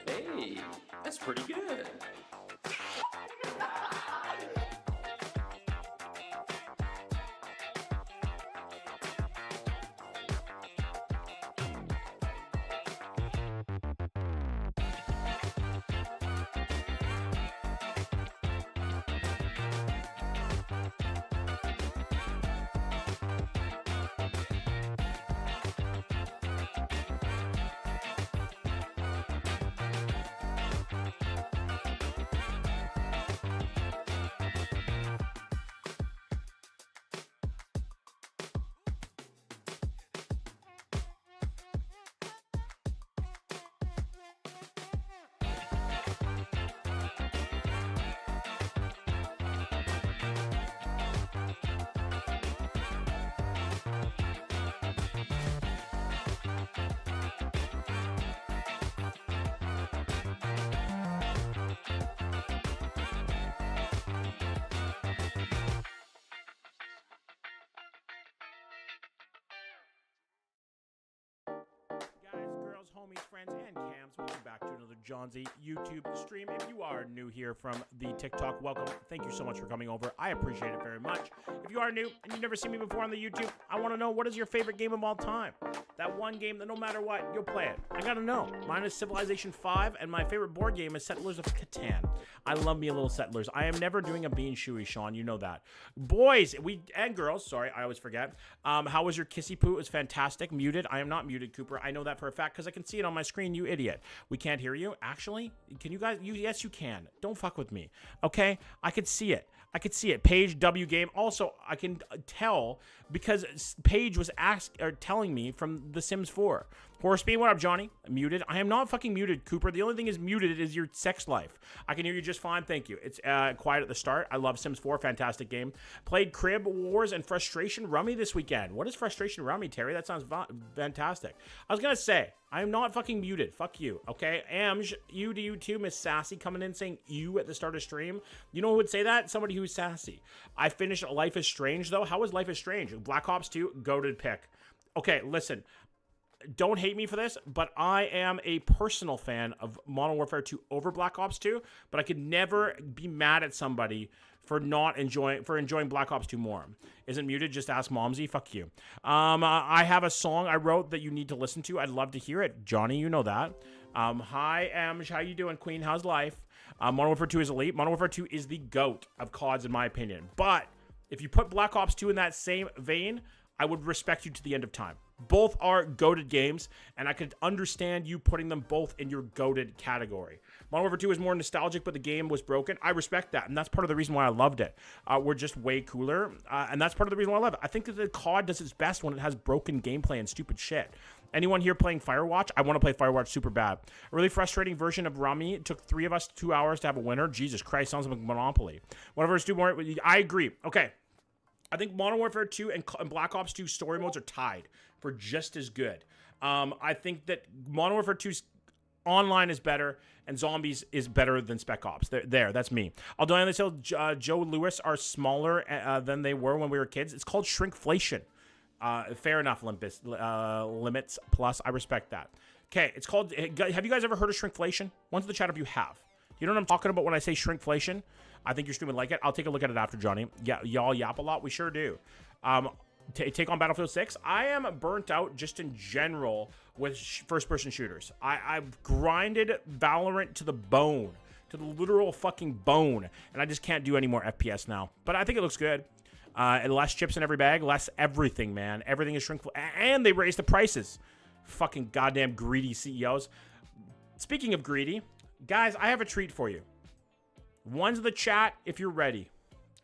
Hey, that's pretty good. Girls, homies, friends, and cams, welcome back to another John Z YouTube stream. If you are new here from the TikTok, welcome. Thank you so much for coming over. I appreciate it very much. If you are new and you've never seen me before on the YouTube, I want to know, what is your favorite game of all time? That one game that no matter what, you'll play it. I gotta know. Mine is Civilization 5, and my favorite board game is Settlers of Catan. I love me a little Settlers. I am never doing a bean shoey, Sean. You know that. Boys, and girls, sorry, I always forget. How was your kissy poo? It was fantastic. Muted. I am not muted, Cooper. I know that for a fact because I can see it on my screen, you idiot. We can't hear you. Actually, can you guys? Yes, you can. Don't fuck with me. Okay? I could see it. I could see it. Paige W game. Also, I can tell because Paige was telling me from The Sims 4. Horsebeam, what up, Johnny? Muted. I am not fucking muted, Cooper. The only thing is muted is your sex life. I can hear you just fine. Thank you. It's quiet at the start. I love Sims 4. Fantastic game. Played Crib Wars and Frustration Rummy this weekend. What is Frustration Rummy, Terry? That sounds fantastic. I was going to say, I am not fucking muted. Fuck you, okay? Amj, you too, Miss Sassy, coming in saying you at the start of stream. You know who would say that? Somebody who's sassy. I finished Life is Strange, though. How was Life is Strange? Black Ops 2, goated pick. Okay, listen. Don't hate me for this, but I am a personal fan of Modern Warfare 2 over Black Ops 2, but I could never be mad at somebody for enjoying Black Ops 2 more. Isn't muted? Just ask Momsy. Fuck you. I have a song I wrote that you need to listen to. I'd love to hear it. Johnny, you know that. Hi, Amj. How you doing, Queen? How's life? Modern Warfare 2 is elite. Modern Warfare 2 is the GOAT of CODs, in my opinion. But if you put Black Ops 2 in that same vein, I would respect you to the end of time. Both are goated games, and I could understand you putting them both in your goated category. Modern Warfare 2 is more nostalgic, but the game was broken. I respect that, and that's part of the reason why I loved it. We're just way cooler, and that's part of the reason why I love it. I think that the COD does its best when it has broken gameplay and stupid shit. Anyone here playing Firewatch? I want to play Firewatch super bad. A really frustrating version of Rummy. It took 3 of us 2 hours to have a winner. Jesus Christ, sounds like Monopoly. One of us do more. I agree. Okay. I think Modern Warfare 2 and Black Ops 2 story modes are tied for just as good. I think that Modern Warfare 2's online is better and Zombies is better than Spec Ops. That's me. Although I tell Joe Lewis are smaller than they were when we were kids. It's called shrinkflation. Fair enough, Limits Plus. I respect that. Okay, it's called... Have you guys ever heard of shrinkflation? Once in the chat if you have. You know what I'm talking about when I say shrinkflation? I think your stream would like it. I'll take a look at it after, Johnny. Yeah, y'all yap a lot. We sure do. Take on Battlefield 6. I am burnt out just in general with first-person shooters. I've grinded Valorant to the bone, to the literal fucking bone, and I just can't do any more FPS now. But I think it looks good. And less chips in every bag, less everything, man. Everything is shrinkful. And they raised the prices. Fucking goddamn greedy CEOs. Speaking of greedy, guys, I have a treat for you. One's the chat if you're ready.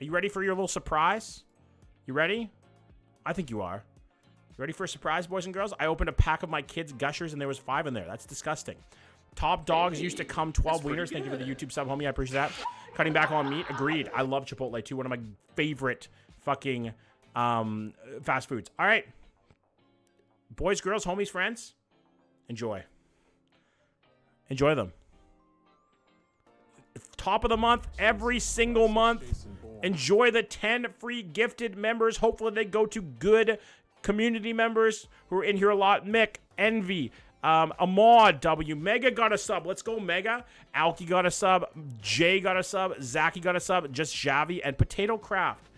Are you ready for your little surprise? You ready? I think you are. You ready for a surprise, boys and girls? I opened a pack of my kids' Gushers and there was 5 in there. That's disgusting. Top dogs used to come 12 wieners. Thank you for the YouTube sub, homie. I appreciate that. Cutting back on meat. Agreed. I love Chipotle too. One of my favorite fucking fast foods. All right. Boys, girls, homies, friends. Enjoy. Enjoy them. Top of the month, every single month. Enjoy the 10 free gifted members. Hopefully they go to good community members who are in here a lot. Mick, Envy, Ahmad, W, Mega got a sub. Let's go, Mega. Alki got a sub. Jay got a sub. Zaki got a sub. Just Javi and Potato Craft.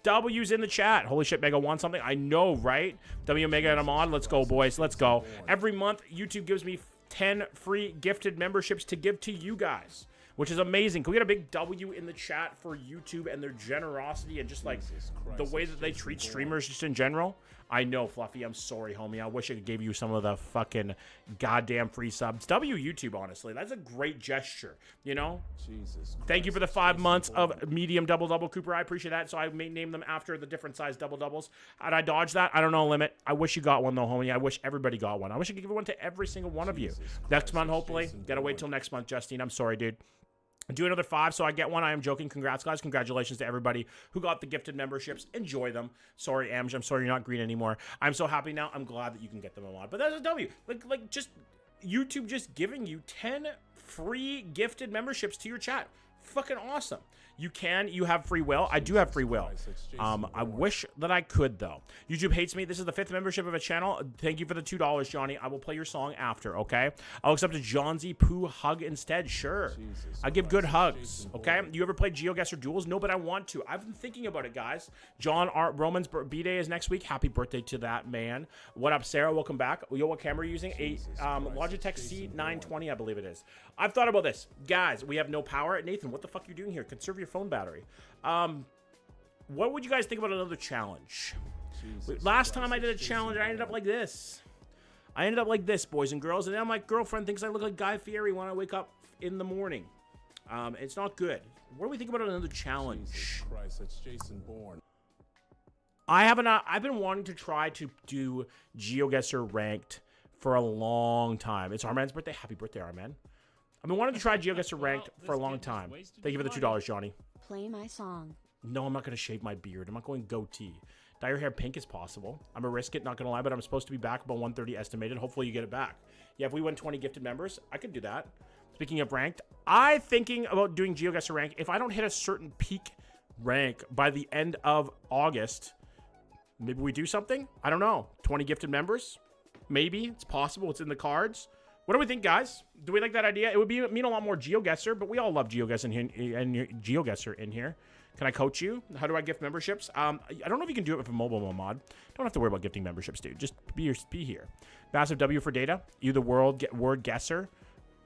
W's in the chat. Holy shit, Mega won something. I know, right? W, Mega, and Ahmad. Let's go, boys. Let's go. Every month, YouTube gives me 10 free gifted memberships to give to you guys, which is amazing. Can we get a big W in the chat for YouTube and their generosity and just like the way that they treat streamers just in general? I know, Fluffy. I'm sorry, homie. I wish I gave you some of the fucking goddamn free subs. W YouTube, honestly. That's a great gesture, you know? Thank you for the 5 months of medium double-double, Cooper. I appreciate that. So I may name them after the different size double-doubles. How'd I dodge that? I don't know, Limit. I wish you got one, though, homie. I wish everybody got one. I wish I could give one to every single one of you. Next month, hopefully. Gotta wait till next month, Justine. I'm sorry, dude. Do another 5 so I get one. I am joking. Congrats, guys. Congratulations to everybody who got the gifted memberships. Enjoy them. Sorry, Amj. I'm sorry you're not green anymore. I'm so happy now. I'm glad that you can get them a lot. But that's a W. Like just YouTube just giving you 10 free gifted memberships to your chat. Fucking awesome. You have free will. I do have free will. I wish that I could, though. YouTube hates me. This is the 5th membership of a channel. Thank you for the $2, Johnny. I will play your song after, okay? I'll accept a John Z Poo hug instead. Sure. I give good hugs, okay? You ever played GeoGuessr Duels? No, but I want to. I've been thinking about it, guys. John Roman's B-Day is next week. Happy birthday to that man. What up, Sarah? Welcome back. Yo, what camera are you using? A Logitech C920, I believe it is. I've thought about this. Guys, we have no power. Nathan, what the fuck are you doing here? Conserve your phone battery. What would you guys think about another challenge? Last time I did a challenge, I ended up like this. Boys and girls. And now my girlfriend thinks I look like Guy Fieri when I wake up in the morning. It's not good. What do we think about another challenge? Jesus Christ, that's Jason Bourne. I've been wanting to try to do GeoGuessr ranked for a long time. It's Arman's birthday. Happy birthday, Arman. I've been wanting to try GeoGuessr ranked for a long time. Thank you for the $2, Johnny. Play my song. No, I'm not going to shave my beard. I'm not going goatee. Dye your hair pink is possible. I'm going to risk it, not going to lie, but I'm supposed to be back about 130 estimated. Hopefully you get it back. Yeah, if we win 20 gifted members, I could do that. Speaking of ranked, I'm thinking about doing GeoGuessr rank. If I don't hit a certain peak rank by the end of August, maybe we do something? I don't know. 20 gifted members? Maybe. It's possible. It's in the cards. What do we think, guys? Do we like that idea? It would mean a lot more GeoGuessr, but we all love GeoGuessr in here. Can I coach you? How do I gift memberships? I don't know if you can do it with a mobile mod. Don't have to worry about gifting memberships, dude. Just be here. Massive W for data. You the word guesser.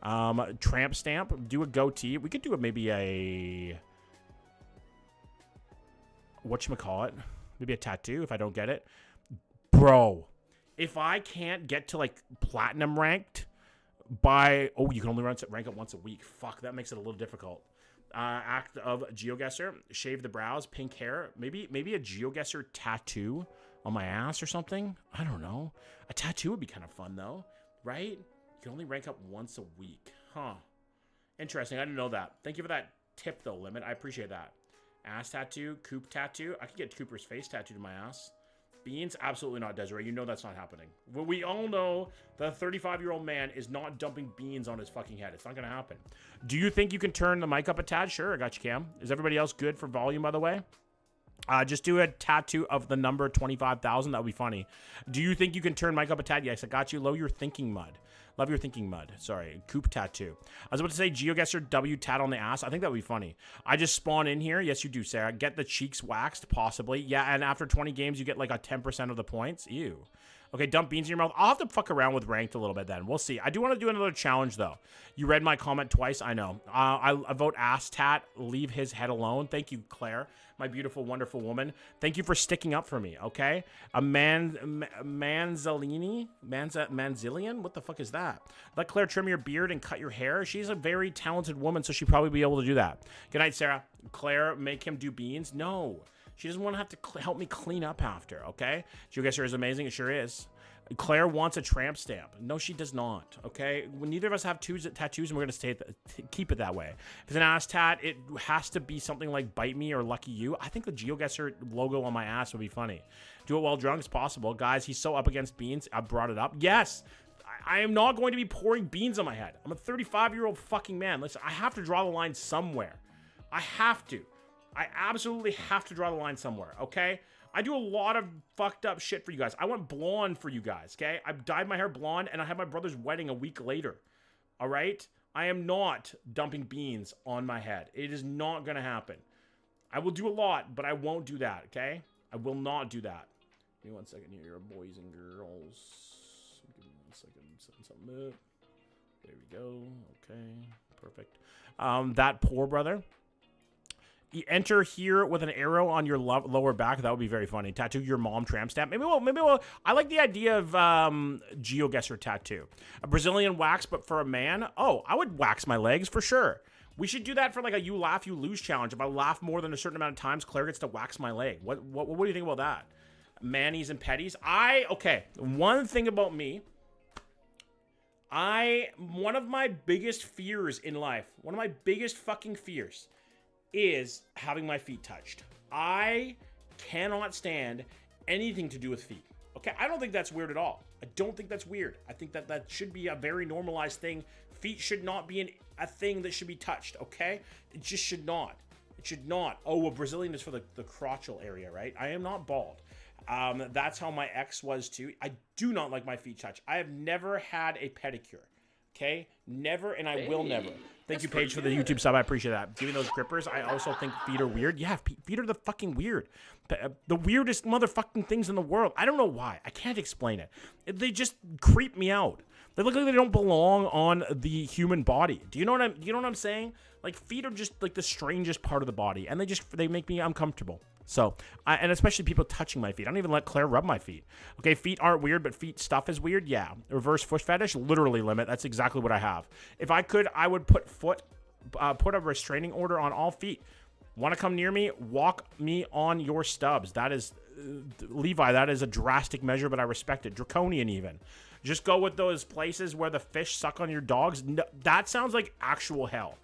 Tramp stamp. Do a goatee. We could do maybe a whatchamacallit? Maybe a tattoo if I don't get it. Bro, if I can't get to like platinum ranked you can only rank it once a week. Fuck, that makes it a little difficult. Act of GeoGuessr, shave the brows, pink hair, maybe a GeoGuessr tattoo on my ass or something. I don't know. A tattoo would be kind of fun though, right? You can only rank up once a week. Huh. Interesting. I didn't know that. Thank you for that tip though, Limit. I appreciate that. Ass tattoo, Coop tattoo. I could get Cooper's face tattooed to my ass. Beans? Absolutely not, Desiree. You know that's not happening. Well, we all know the 35-year-old man is not dumping beans on his fucking head. It's not going to happen. Do you think you can turn the mic up a tad? Sure, I got you, Cam. Is everybody else good for volume, by the way? Just do a tattoo of the number 25,000. That would be funny. Do you think you can turn mic up a tad? Yes, I got you. Low your thinking mud. Love your thinking mud. Sorry. Coop tattoo. I was about to say GeoGuessr W tat on the ass. I think that would be funny. I just spawn in here. Yes, you do, Sarah. Get the cheeks waxed, possibly. Yeah, and after 20 games, you get like a 10% of the points. Ew. Okay, dump beans in your mouth. I'll have to fuck around with ranked a little bit then. We'll see. I do want to do another challenge, though. You read my comment twice. I know. I vote ass tat. Leave his head alone. Thank you, Claire, my beautiful, wonderful woman. Thank you for sticking up for me, okay? A Manzillion? What the fuck is that? Let Claire trim your beard and cut your hair. She's a very talented woman, so she'd probably be able to do that. Good night, Sarah. Claire, make him do beans? No. She doesn't want to have to help me clean up after, okay? GeoGuessr is amazing. It sure is. Claire wants a tramp stamp. No, she does not, okay? Neither of us have tattoos, and we're going to keep it that way. If it's an ass tat, it has to be something like Bite Me or Lucky You. I think the GeoGuessr logo on my ass would be funny. Do it while drunk is possible. Guys, he's so up against beans. I brought it up. Yes, I am not going to be pouring beans on my head. I'm a 35-year-old fucking man. Listen, I have to draw the line somewhere. I have to. I absolutely have to draw the line somewhere, okay? I do a lot of fucked up shit for you guys. I went blonde for you guys, okay? I dyed my hair blonde, and I had my brother's wedding a week later, all right? I am not dumping beans on my head. It is not going to happen. I will do a lot, but I won't do that, okay? I will not do that. Give me 1 second here, boys and girls. Give me 1 second. Setting something up. There we go. Okay, perfect. That poor brother. You enter here with an arrow on your lower back. That would be very funny. Tattoo your mom tramp stamp. Maybe we'll. I like the idea of GeoGuessr tattoo. A Brazilian wax, but for a man. Oh, I would wax my legs for sure. We should do that for like a you laugh, you lose challenge. If I laugh more than a certain amount of times, Claire gets to wax my leg. What do you think about that? Manis and petties. Okay. One thing about me. One of my biggest fears in life. One of my biggest fucking fears. Is having my feet touched. I cannot stand anything to do with feet. Okay, I don't think that's weird at all. I don't think that's weird. I think that should be a very normalized thing. Feet should not be a thing that should be touched, okay? It just should not. It should not. Oh, a Brazilian is for the crotchal area, right? I am not bald. That's how my ex was too. I do not like my feet touched. I have never had a pedicure. Okay? Never, and I will never. Thank you, Paige, for the YouTube sub. I appreciate that. Giving those grippers. I also think feet are weird. Yeah, feet are the fucking weird. The weirdest motherfucking things in the world. I don't know why. I can't explain it. They just creep me out. They look like they don't belong on the human body. Do you know what I'm saying? Like, feet are just like the strangest part of the body, and they make me uncomfortable. So, and especially people touching my feet. I don't even let Claire rub my feet. Okay, feet aren't weird, but feet stuff is weird. Yeah, reverse foot fetish, literally limit. That's exactly what I have. If I could, I would put a restraining order on all feet. Want to come near me? Walk me on your stubs. That is, Levi, that is a drastic measure, but I respect it. Draconian even. Just go with those places where the fish suck on your dogs. No, that sounds like actual hell.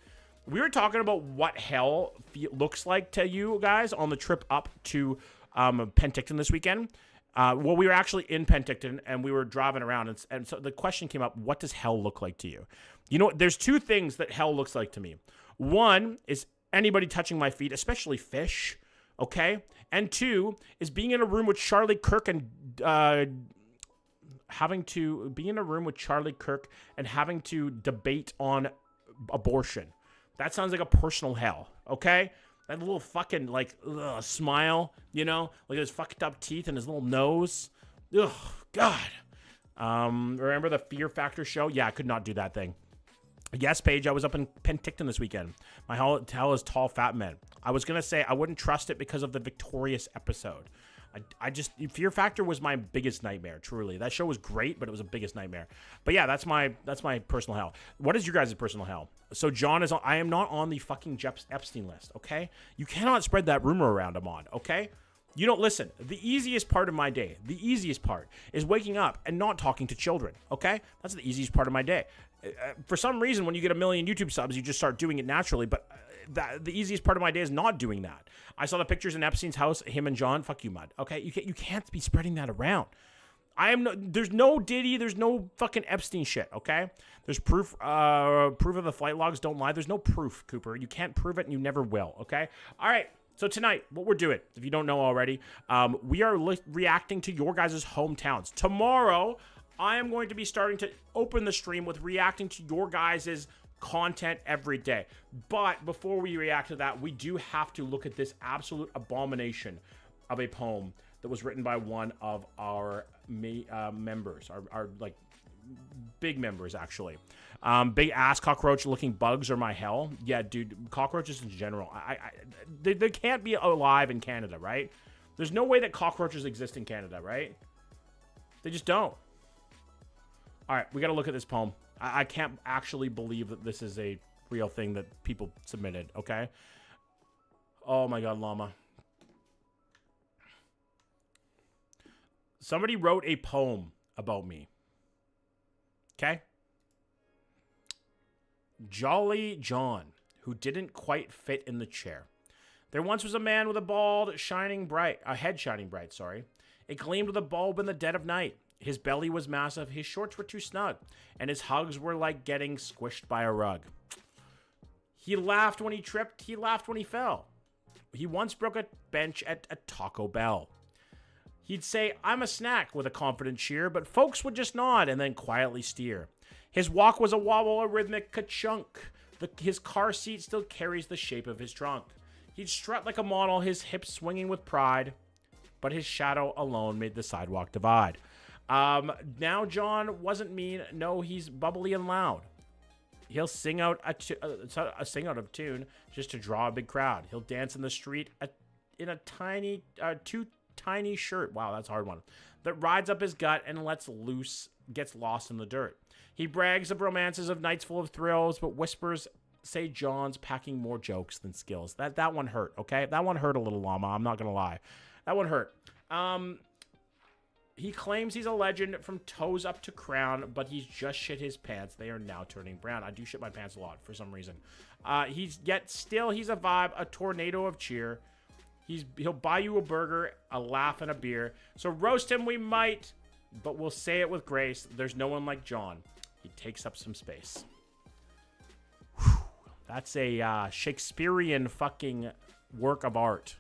We were talking about what hell looks like to you guys on the trip up to Penticton this weekend. Well, we were actually in Penticton, and we were driving around, and so the question came up, what does hell look like to you? You know, there's two things that hell looks like to me. One is anybody touching my feet, especially fish, okay? And two is being in a room with Charlie Kirk and having to debate on abortion. That sounds like a personal hell, okay? That little fucking, like, smile, you know? Like his fucked up teeth and his little nose. Ugh, God. Remember the Fear Factor show? Yeah, I could not do that thing. Yes, Paige, I was up in Penticton this weekend. My hell is tall, fat men. I was going to say I wouldn't trust it because of the Victorious episode. I just, Fear Factor was my biggest nightmare, truly. That show was great, but it was a biggest nightmare. But yeah, that's my personal hell. What is your guys' personal hell? So John is on, I am not on the fucking Epstein list, okay? You cannot spread that rumor around I'm on, okay? You don't listen. The easiest part of my day, the easiest part is waking up and not talking to children, okay? That's the easiest part of my day. For some reason, when you get 1 million YouTube subs, you just start doing it naturally, but the easiest part of my day is not doing that. I saw the pictures in Epstein's house, him and John. Fuck you, Mud. Okay, you can't be spreading that around. There's no Diddy. There's no fucking Epstein shit. Okay, there's proof. Proof of the flight logs don't lie. There's no proof, Cooper. You can't prove it, and you never will. Okay. All right. So tonight, what we're doing, if you don't know already, we are reacting to your guys' hometowns. Tomorrow, I am going to be starting to open the stream with reacting to your guys' content every day. But before we react to that, we do have to look at this absolute abomination of a poem that was written by one of our members, are like big members actually. Big ass cockroach looking bugs are my hell. Yeah, dude, cockroaches in general. They can't be alive in Canada, right? There's no way that cockroaches exist in Canada, right? They just don't. All right, we got to look at this poem. I can't actually believe that this is a real thing that people submitted, okay? Oh my God, llama. Somebody wrote a poem about me. Okay? Jolly John, who didn't quite fit in the chair. There once was a man with a head shining bright, sorry. It gleamed with a bulb in the dead of night. His belly was massive, his shorts were too snug, and his hugs were like getting squished by a rug. He laughed when he tripped, he laughed when he fell. He once broke a bench at a Taco Bell. He'd say, I'm a snack, with a confident cheer, but folks would just nod and then quietly steer. His walk was a wobble, a rhythmic ka-chunk. His car seat still carries the shape of his trunk. He'd strut like a model, his hips swinging with pride, but his shadow alone made the sidewalk divide. Now John wasn't mean, no, he's bubbly and loud. He'll sing out sing out of tune just to draw a big crowd. He'll dance in the street in a tiny, too tiny shirt. Wow, that's a hard one. That rides up his gut and gets lost in the dirt. He brags of romances of nights full of thrills, but whispers say John's packing more jokes than skills. That one hurt, okay? That one hurt a little, llama. I'm not gonna lie. That one hurt. He claims he's a legend from toes up to crown, but he's just shit his pants. They are now turning brown. I do shit my pants a lot for some reason. He's a vibe, a tornado of cheer. He'll buy you a burger, a laugh, and a beer. So roast him we might, but we'll say it with grace. There's no one like John. He takes up some space. Whew. That's a Shakespearean fucking work of art.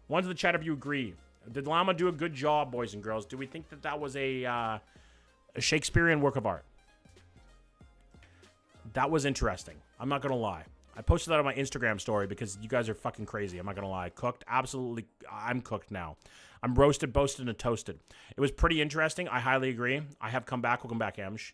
One to the chat if you agree. Did Llama do a good job, boys and girls? Do we think that was a Shakespearean work of art? That was interesting. I'm not going to lie. I posted that on my Instagram story because you guys are fucking crazy. I'm not going to lie. Cooked? Absolutely. I'm cooked now. I'm roasted, boasted, and toasted. It was pretty interesting. I highly agree. I have come back. Welcome back, Amsh.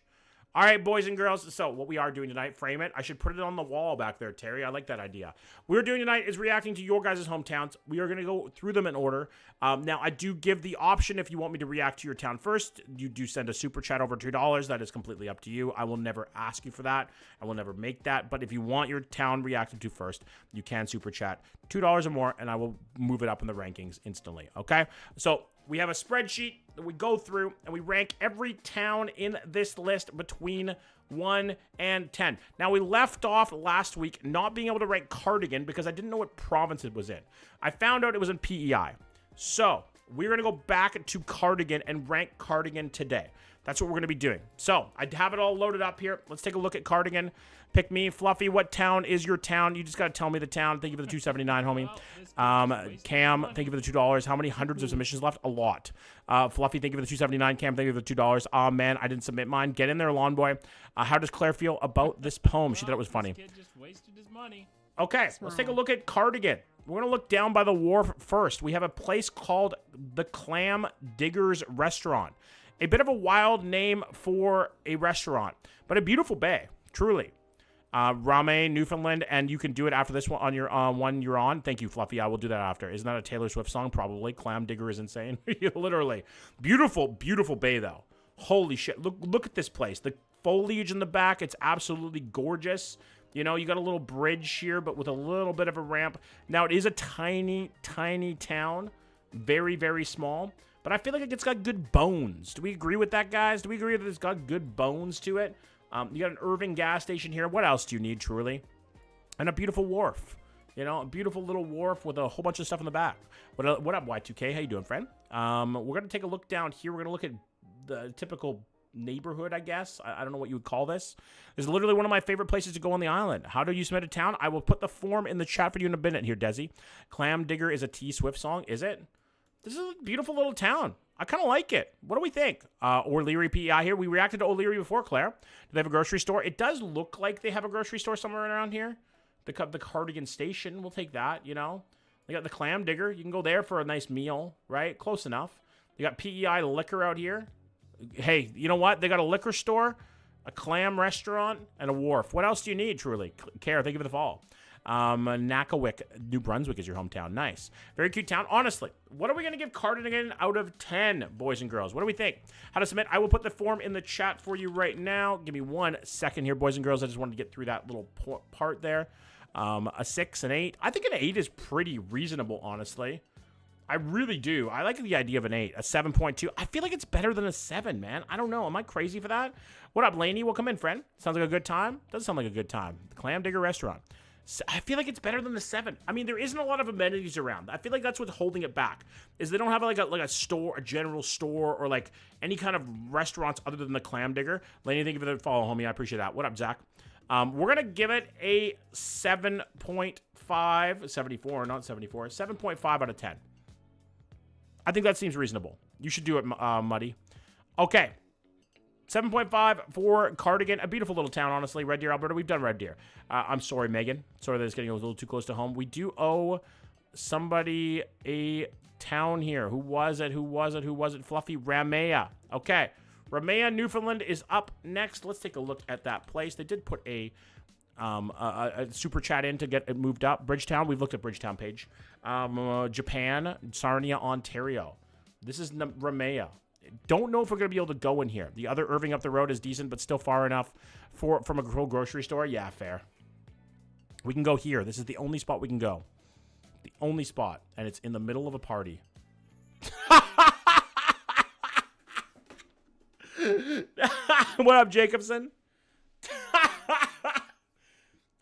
All right, boys and girls. So what we are doing tonight, frame it. I should put it on the wall back there, Terry. I like that idea. What we're doing tonight is reacting to your guys' hometowns. We are going to go through them in order. Now, I do give the option if you want me to react to your town first. You do send a super chat over $2. That is completely up to you. I will never ask you for that. I will never make that. But if you want your town reacted to first, you can super chat $2 or more, and I will move it up in the rankings instantly. Okay? So we have a spreadsheet that we go through, and we rank every town in this list between 1 and 10. Now, we left off last week not being able to rank Cardigan because I didn't know what province it was in. I found out it was in PEI. So we're going to go back to Cardigan and rank Cardigan today. That's what we're going to be doing. So I have it all loaded up here. Let's take a look at Cardigan. Pick me. Fluffy, what town is your town? You just got to tell me the town. Thank you for the $2.79, homie. Cam, thank you for the $2. How many hundreds of submissions left? A lot. Fluffy, thank you for the $2.79. Cam, thank you for the $2. Oh, man, I didn't submit mine. Get in there, Lawn Boy. How does Claire feel about this poem? She thought it was funny. This kid just wasted his money. Okay, let's take a look at Cardigan. We're going to look down by the wharf first. We have a place called the Clam Diggers Restaurant. A bit of a wild name for a restaurant, but a beautiful bay, truly. Rame, Newfoundland, and you can do it after this one on your one you're on. Thank you, Fluffy. I will do that after. Isn't that a Taylor Swift song? Probably. Clam Digger is insane. Literally. Beautiful, beautiful bay, though. Holy shit. Look at this place. The foliage in the back, it's absolutely gorgeous. You know, you got a little bridge here, but with a little bit of a ramp. Now, it is a tiny, tiny town. Very, very small. But I feel like it's got good bones. Do we agree with that, guys? Do we agree that it's got good bones to it? You got an Irving gas station here. What else do you need, truly? And a beautiful wharf. You know, a beautiful little wharf with a whole bunch of stuff in the back. What up, Y2K? How you doing, friend? We're going to take a look down here. We're going to look at the typical neighborhood, I guess. I don't know what you would call this. This is literally one of my favorite places to go on the island. How do you submit a town? I will put the form in the chat for you in a minute here, Desi. Clam Digger is a T Swift song, is it? This is a beautiful little town. I kind of like it. What do we think? O'Leary PEI here. We reacted to O'Leary before, Claire. Do they have a grocery store? It does look like they have a grocery store somewhere around here. The Cardigan Station. We'll take that, you know. They got the Clam Digger. You can go there for a nice meal, right? Close enough. They got PEI Liquor out here. Hey, you know what? They got a liquor store, a clam restaurant, and a wharf. What else do you need, truly? Care, thank you for the fall. Nakawick, New Brunswick is your hometown. Nice. Very cute town. Honestly, what are we going to give Cardigan out of 10, boys and girls? What do we think? How to submit? I will put the form in the chat for you right now. Give me 1 second here, boys and girls. I just wanted to get through that little part there. A 6, an 8. I think an 8 is pretty reasonable, honestly. I really do. I like the idea of an 8. A 7.2. I feel like it's better than a 7, man. I don't know. Am I crazy for that? What up, Laney? Welcome in, friend. Sounds like a good time. Does sound like a good time. The Clam Digger Restaurant. I feel like it's better than the 7. I mean, there isn't a lot of amenities around. I feel like that's what's holding it back. Is they don't have like a store, a general store, or like any kind of restaurants other than the Clam Digger. Laney, thank you for the follow, homie. I appreciate that. What up, Zach? We're gonna give it a 7.5, 74, not 74, 7.5 out of 10. I think that seems reasonable. You should do it, Muddy. Okay. 7.5 for Cardigan. A beautiful little town, honestly. Red Deer, Alberta. We've done Red Deer. I'm sorry, Megan. Sorry that it's getting a little too close to home. We do owe somebody a town here. Who was it? Fluffy Ramea. Okay. Ramea, Newfoundland is up next. Let's take a look at that place. They did put a super chat in to get it moved up. Bridgetown. We've looked at Bridgetown page. Japan, Sarnia, Ontario. This is Ramea. Don't know if we're going to be able to go in here. The other Irving up the road is decent, but still far enough from a grocery store. Yeah, fair. We can go here. This is the only spot we can go. The only spot. And it's in the middle of a party. What up, Jacobson?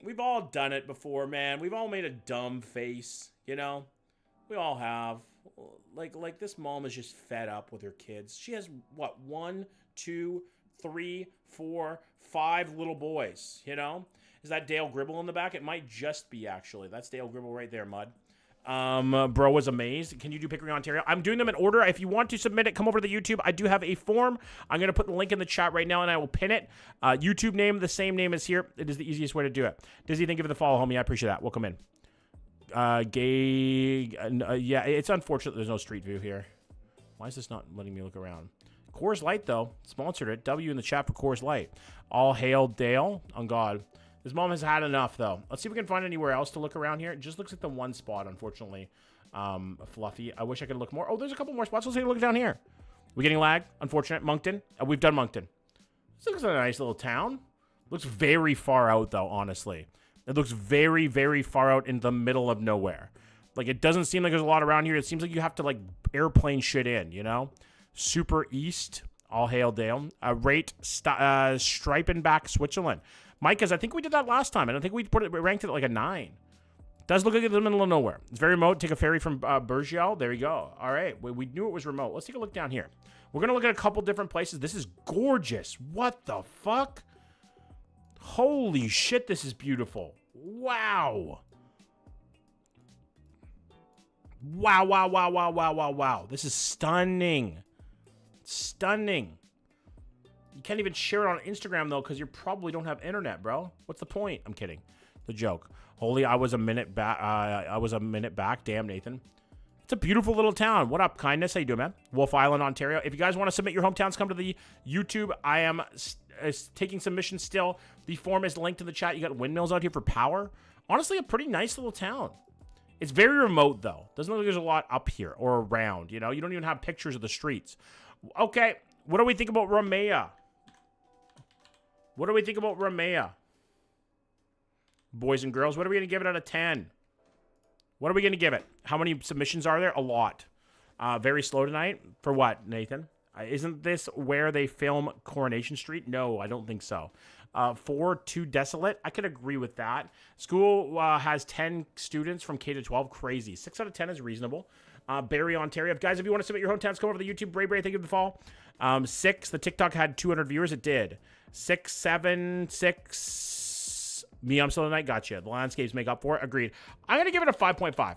We've all done it before, man. We've all made a dumb face, you know? We all have. Like this mom is just fed up with her kids. She has, what, 1, 2, 3, 4, 5 little boys, you know? Is that Dale Gribble in the back? It might just be, actually. That's Dale Gribble right there, Mud. Bro was amazed. Can you do Pickering, Ontario? I'm doing them in order. If you want to submit it, come over to the YouTube. I do have a form. I'm going to put the link in the chat right now, and I will pin it. YouTube name, the same name as here. It is the easiest way to do it. Dizzy, thank you for the follow, homie. I appreciate that. Welcome in. Yeah, it's unfortunate there's no street view here. Why is this not letting me look around? Coors Light, though, sponsored it. W in the chat for Coors Light. All hail Dale. On God. This mom has had enough, though. Let's see if we can find anywhere else to look around here. It just looks like the one spot, unfortunately. Fluffy. I wish I could look more. Oh, there's a couple more spots. Let's take a look down here. We getting lag? Unfortunate. Moncton. We've done Moncton. This looks like a nice little town. Looks very far out, though, honestly. It looks very, very far out in the middle of nowhere. Like, it doesn't seem like there's a lot around here. It seems like you have to, like, airplane shit in, you know? Super East. All hail Dale. Stripenbach, Switzerland. Micah's, I think we did that last time, and I think we ranked it at like a 9. Does look like it's in the middle of nowhere. It's very remote. Take a ferry from Bergiel. There you go. All right. We knew it was remote. Let's take a look down here. We're going to look at a couple different places. This is gorgeous. What the fuck? Holy shit, this is beautiful. Wow. Wow. This is stunning. Stunning. You can't even share it on Instagram, though, because you probably don't have internet, bro. What's the point? I'm kidding. The joke. Holy, I was a minute back. Damn, Nathan. It's a beautiful little town. What up, kindness? How you doing, man? Wolf Island, Ontario. If you guys want to submit your hometowns, come to the YouTube. I am taking submissions still. The form is linked in the chat. You got windmills out here for power. Honestly, a pretty nice little town. It's very remote, though. Doesn't look like there's a lot up here or around, you know? You don't even have pictures of the streets. Okay, what do we think about Ramea? What do we think about Ramea? Boys and girls, what are we going to give it out of 10? What are we going to give it? How many submissions are there? A lot. Very slow tonight. For what, Nathan? Isn't this where they film Coronation Street? No, I don't think so. 4, too desolate. I could agree with that. School has 10 students from K to 12. Crazy. 6 out of 10 is reasonable. Barrie, Ontario. Guys, if you want to submit your hometowns, come over to the YouTube. Bray, thank you for the fall. 6, the TikTok had 200 viewers. It did. 6, 7, 6. Me, I'm still tonight. Gotcha. The landscapes make up for it. Agreed. I'm going to give it a 5.5.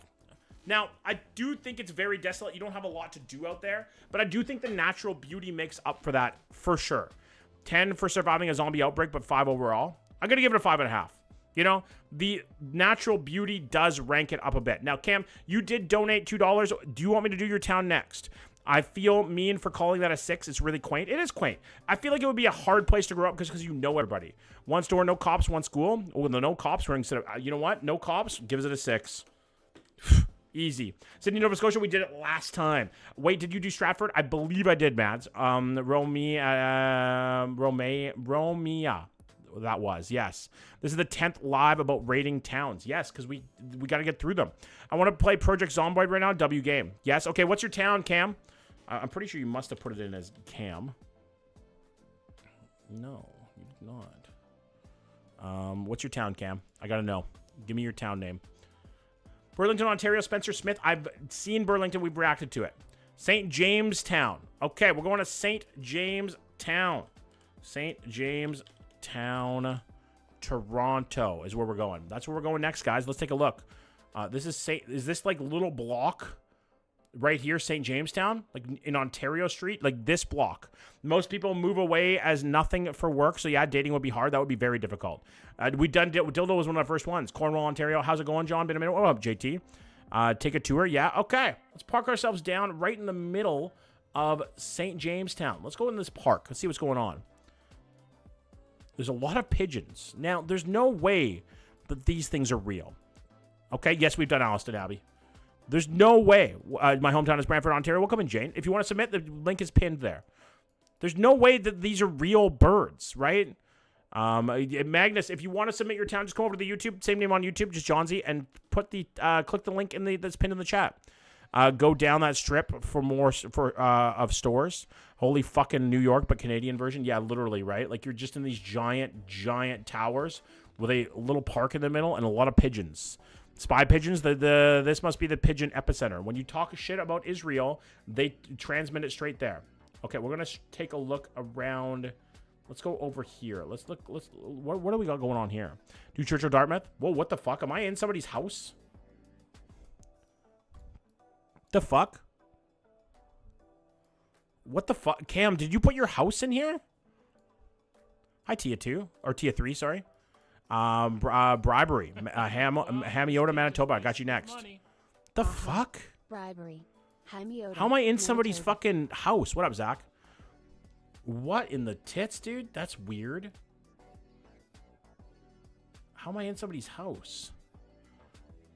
Now, I do think it's very desolate. You don't have a lot to do out there, but I do think the natural beauty makes up for that for sure. 10 for surviving a zombie outbreak, but 5 overall. I'm going to give it a 5.5. You know, the natural beauty does rank it up a bit. Now, Cam, you did donate $2. Do you want me to do your town next? I feel mean for calling that a 6. It's really quaint. It is quaint. I feel like it would be a hard place to grow up because you know everybody. One store, no cops, one school. Well, the no cops, we're instead of, you know what? No cops, gives it a 6. Easy. Sydney, Nova Scotia, we did it last time. Wait, did you do Stratford? I believe I did, Mads. Romea. That was, yes. This is the 10th live about rating towns. Yes, because we got to get through them. I want to play Project Zomboid right now. W game. Yes. Okay, what's your town, Cam? I'm pretty sure you must have put it in as Cam. No, you did not. What's your town, Cam? I got to know. Give me your town name. Burlington, Ontario, Spencer Smith. I've seen Burlington. We've reacted to it. St. James Town. Okay, we're going to St. James Town. St. James Town, Toronto is where we're going. That's where we're going next, guys. Let's take a look. Is this like little block right here, St. Jamestown, like in Ontario Street, like this block? Most people move away as nothing for work, so yeah, dating would be hard. That would be very difficult. We done Dildo was one of the first ones. Cornwall, Ontario. How's it going, John? Been a minute. What up, JT? Take a tour. Yeah, okay. Let's park ourselves down right in the middle of St. Jamestown. Let's go in this park. Let's see what's going on. There's a lot of pigeons. Now, there's no way that these things are real. Okay, yes, we've done Alliston Abbey. There's no way. My hometown is Brantford, Ontario. Welcome in, Jane. If you want to submit, the link is pinned there. There's no way that these are real birds, right? Magnus, if you want to submit your town, just come over to the YouTube. Same name on YouTube, just Johnsy, and put the click the link that's pinned in the chat. Go down that strip for more of stores. Holy fucking New York, but Canadian version. Yeah, literally, right? Like you're just in these giant towers with a little park in the middle and a lot of pigeons. Spy pigeons. This must be the pigeon epicenter. When you talk shit about Israel, they transmit it straight there. Okay, we're gonna take a look around. Let's go over here. Let's look. What do we got going on here? Do Churchill Dartmouth? Whoa, what the fuck? Am I in somebody's house? The fuck? What the fuck? Cam, did you put your house in here? Hi, Tia 2. Or Tia 3, sorry. Bribery. Hamiota, Manitoba. I got you next. The fuck? Bribery. Hamiota, How am I in somebody's Manitoba. fucking house? What up, Zach? What in the tits, dude? That's weird. How am I in somebody's house?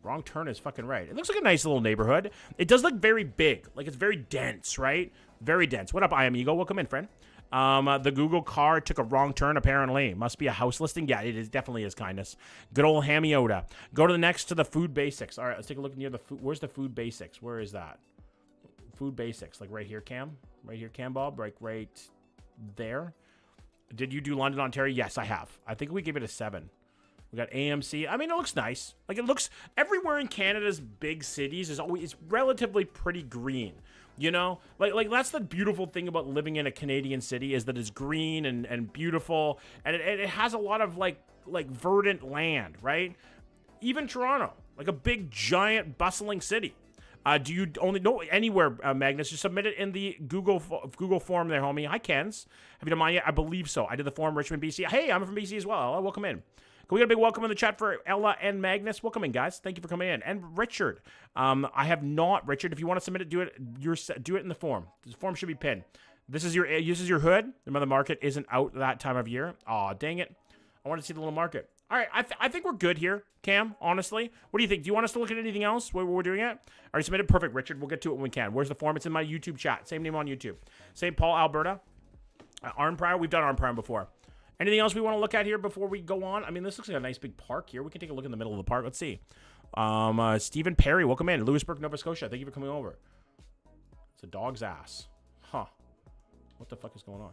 Wrong turn is fucking right. It looks like a nice little neighborhood. It does look very big. Like it's very dense, right? Very dense. What up, I am Ego? Welcome in, friend. The Google car took a wrong turn, apparently. Must be a house listing. Yeah, it is. Definitely is kindness. Good old Hamiota. Go to the next to the food basics. All right, let's take a look near the food. Where's the food basics? Where is that? Food basics. Like right here, Cam? Right here, Cam Bob? Right there. Did you do London, Ontario? Yes, I have. I think we gave it a 7. We got AMC. I mean, it looks nice. Like it looks everywhere in Canada's big cities is always it's relatively pretty green. You know, like that's the beautiful thing about living in a Canadian city is that it's green and beautiful, and it has a lot of like verdant land, right? Even Toronto, like a big giant bustling city. Do you only know anywhere, Magnus? Just submit it in the Google form there, homie. Hi, Kens. Have you done mine yet? I believe so. I did the form, Richmond, BC. Hey, I'm from BC as well. Ella, welcome in. Can we get a big welcome in the chat for Ella and Magnus? Welcome in, guys. Thank you for coming in. And Richard. I have not, Richard. If you want to submit it, do it in the form. The form should be pinned. This is your hood. The mother market isn't out that time of year. Aw, dang it. I want to see the little market. All right, I think we're good here, Cam, honestly. What do you think? Do you want us to look at anything else where we're doing it? All right, submit it. Perfect, Richard. We'll get to it when we can. Where's the form? It's in my YouTube chat. Same name on YouTube. St. Paul, Alberta. Arnprior. We've done Arnprior before. Anything else we want to look at here before we go on? I mean, this looks like a nice big park here. We can take a look in the middle of the park. Let's see. Stephen Perry, welcome in. Lewisburg, Nova Scotia. Thank you for coming over. It's a dog's ass. Huh. What the fuck is going on?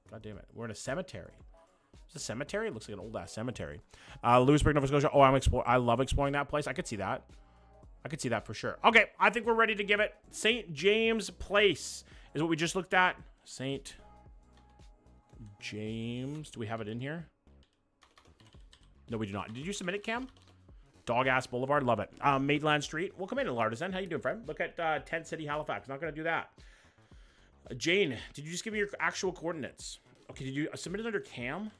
God damn it. We're in a cemetery. Is it a cemetery? It looks like an old-ass cemetery. Lewisburg, Nova Scotia. Oh, I love exploring that place. I could see that. I could see that for sure. Okay, I think we're ready to give it. St. James Place is what we just looked at. St. James. Do we have it in here? No, we do not. Did you submit it, Cam? Dog Ass Boulevard. Love it. Maitland Street. Welcome in, Lartisan. How you doing, friend? Look at Tent City, Halifax. Not going to do that. Jane, did you just give me your actual coordinates? Okay, did you submit it under Cam?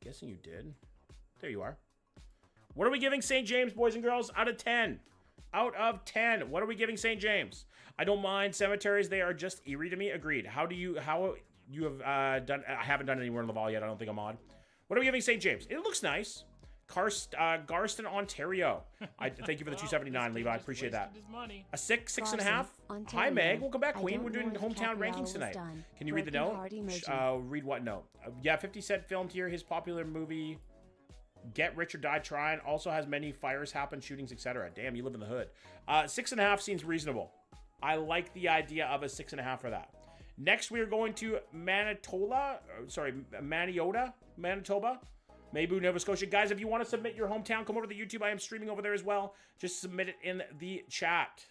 Guessing you did. There you are. What are we giving St. James, boys and girls? Out of 10. Out of 10. What are we giving St. James? I don't mind cemeteries. They are just eerie to me. Agreed. How you have done? I haven't done anywhere in Laval yet. I don't think I'm on. What are we giving St. James? It looks nice. Garston, Ontario. I thank you for the 279, Levi. I appreciate that. A 6.5. Hi, Meg. Welcome back, Queen. We're doing hometown rankings tonight. Can you read the note? Read what note? Yeah, 50 Cent filmed here his popular movie Get Rich or Die Trying. Also has many fires happen, shootings, etc. Damn, you live in the hood. 6.5 seems reasonable. I like the idea of a 6.5 for that. Next, we are going to Maniota, Manitoba. Maybu, Nova Scotia. Guys, if you want to submit your hometown, come over to the YouTube. I am streaming over there as well. Just submit it in the chat.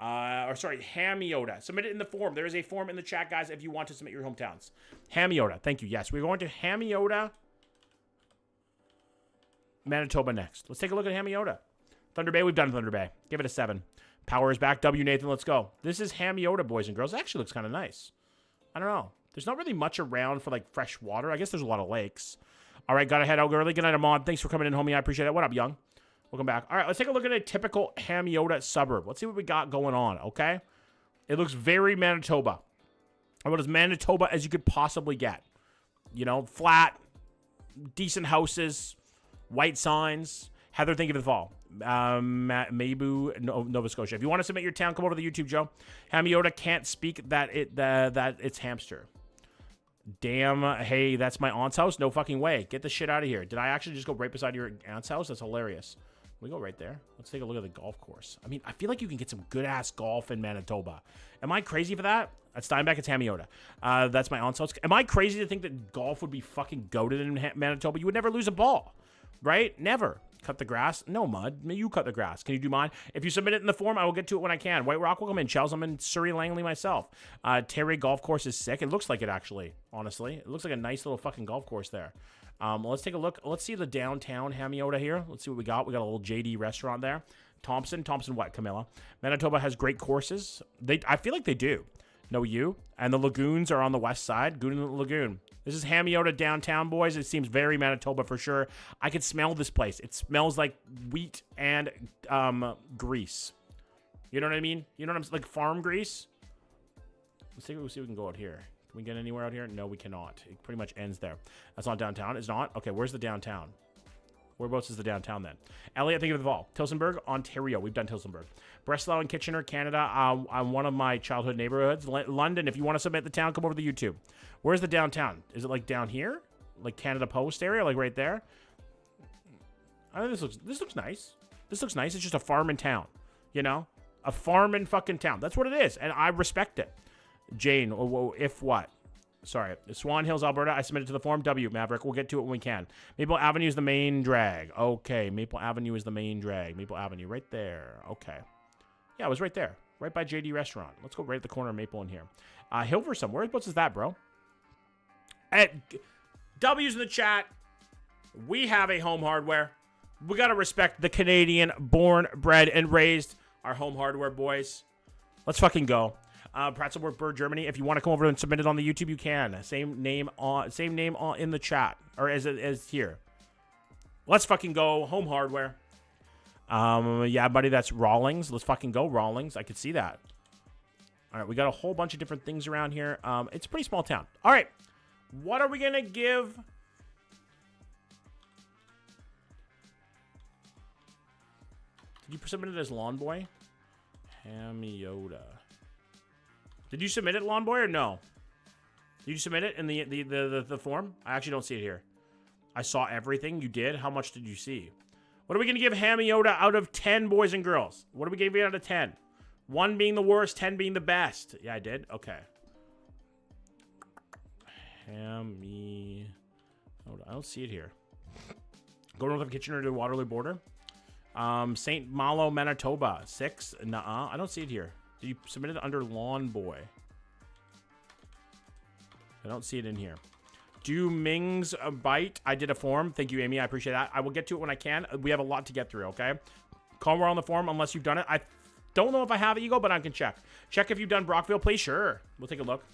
Hamiota. Submit it in the form. There is a form in the chat, guys, if you want to submit your hometowns. Hamiota. Thank you. Yes, we're going to Hamiota, Manitoba next. Let's take a look at Hamiota. Thunder Bay. We've done Thunder Bay. Give it a 7. Power is back. W, Nathan. Let's go. This is Hamiota, boys and girls. It actually looks kind of nice. I don't know. There's not really much around for, like, fresh water. I guess there's a lot of lakes. All right, gotta head out early. Good night, Ahmad. Thanks for coming in, homie. I appreciate it. What up, young? Welcome back. All right, let's take a look at a typical Hamiota suburb. Let's see what we got going on, okay? It looks very Manitoba. About as Manitoba as you could possibly get. You know, flat, decent houses, white signs. Heather, thank you for the fall. Maybu, Nova Scotia. If you want to submit your town, come over to the YouTube, Joe. Hamiota can't speak that it's hamster. Damn, hey, that's my aunt's house? No fucking way. Get the shit out of here. Did I actually just go right beside your aunt's house? That's hilarious. We go right there. Let's take a look at the golf course. I mean, I feel like you can get some good-ass golf in Manitoba. Am I crazy for that? At Steinbeck, it's Hamiota. That's my aunt's house. Am I crazy to think that golf would be fucking goated in Manitoba? You would never lose a ball, right? Never. Cut the grass? No, Mud. You cut the grass. Can you do mine? If you submit it in the form, I will get to it when I can. White Rock will come in. Chels, I'm in Surrey Langley myself. Terry Golf Course is sick. It looks like it, actually, honestly. It looks like a nice little fucking golf course there. Let's take a look. Let's see the downtown Hamiota here. Let's see what we got. We got a little JD restaurant there. Thompson what, Camilla? Manitoba has great courses. I feel like they do. No, you. And the lagoons are on the west side. Goon Lagoon. This is Hamiota downtown, boys. It seems very Manitoba for sure. I can smell this place. It smells like wheat and grease. You know what I mean? You know what I'm saying? Like farm grease. Let's see if we can go out here. Can we get anywhere out here? No, we cannot. It pretty much ends there. That's not downtown. It's not? Okay, where's the downtown? Whereabouts is the downtown then? Elliot, think of the fall. Tillsonburg, Ontario. We've done Tillsonburg. Breslau and Kitchener, Canada. One of my childhood neighborhoods. London, if you want to submit the town, come over to the YouTube. Where's the downtown? Is it like down here? Like Canada Post area? Like right there? I think this looks nice. This looks nice. It's just a farm in town. You know? A farm in fucking town. That's what it is. And I respect it. Jane, if what? Sorry, Swan Hills, Alberta. I submitted to the form. W, Maverick. We'll get to it when we can. Maple Avenue is the main drag. Okay, Maple Avenue is the main drag. Maple Avenue, right there. Okay. Yeah, it was right there. Right by JD Restaurant. Let's go right at the corner of Maple in here. Hilversum, whereabouts is that, bro? W's in the chat. We have a Home Hardware. We got to respect the Canadian born, bred, and raised. Our Home Hardware boys. Let's fucking go. Pratzelburg, Bird, Germany. If you want to come over and submit it on the YouTube, you can. Same name in the chat or as here. Let's fucking go. Home Hardware. Yeah, buddy, that's Rawlings. Let's fucking go, Rawlings. I could see that. All right, we got a whole bunch of different things around here. It's a pretty small town. All right, what are we gonna give? Did you submit it as Lawn Boy? Hamiota. Did you submit it, Lawn Boy, or no? Did you submit it in the form? I actually don't see it here. I saw everything you did. How much did you see? What are we going to give Hamiota out of 10, boys and girls? What are we giving out of 10? 1 being the worst, 10 being the best. Yeah, I did? Okay. Hamiota. I don't see it here. Go north of Kitchener to Waterloo border. St. Malo, Manitoba. 6. Nuh-uh. I don't see it here. Did you submit it under Lawn Boy? I don't see it in here. Do Ming's a bite? I did a form. Thank you, Amy. I appreciate that. I will get to it when I can. We have a lot to get through, okay? Call on the form unless you've done it. I don't know if I have it, Ego, but I can check. Check if you've done Brockville, please. Sure. We'll take a look.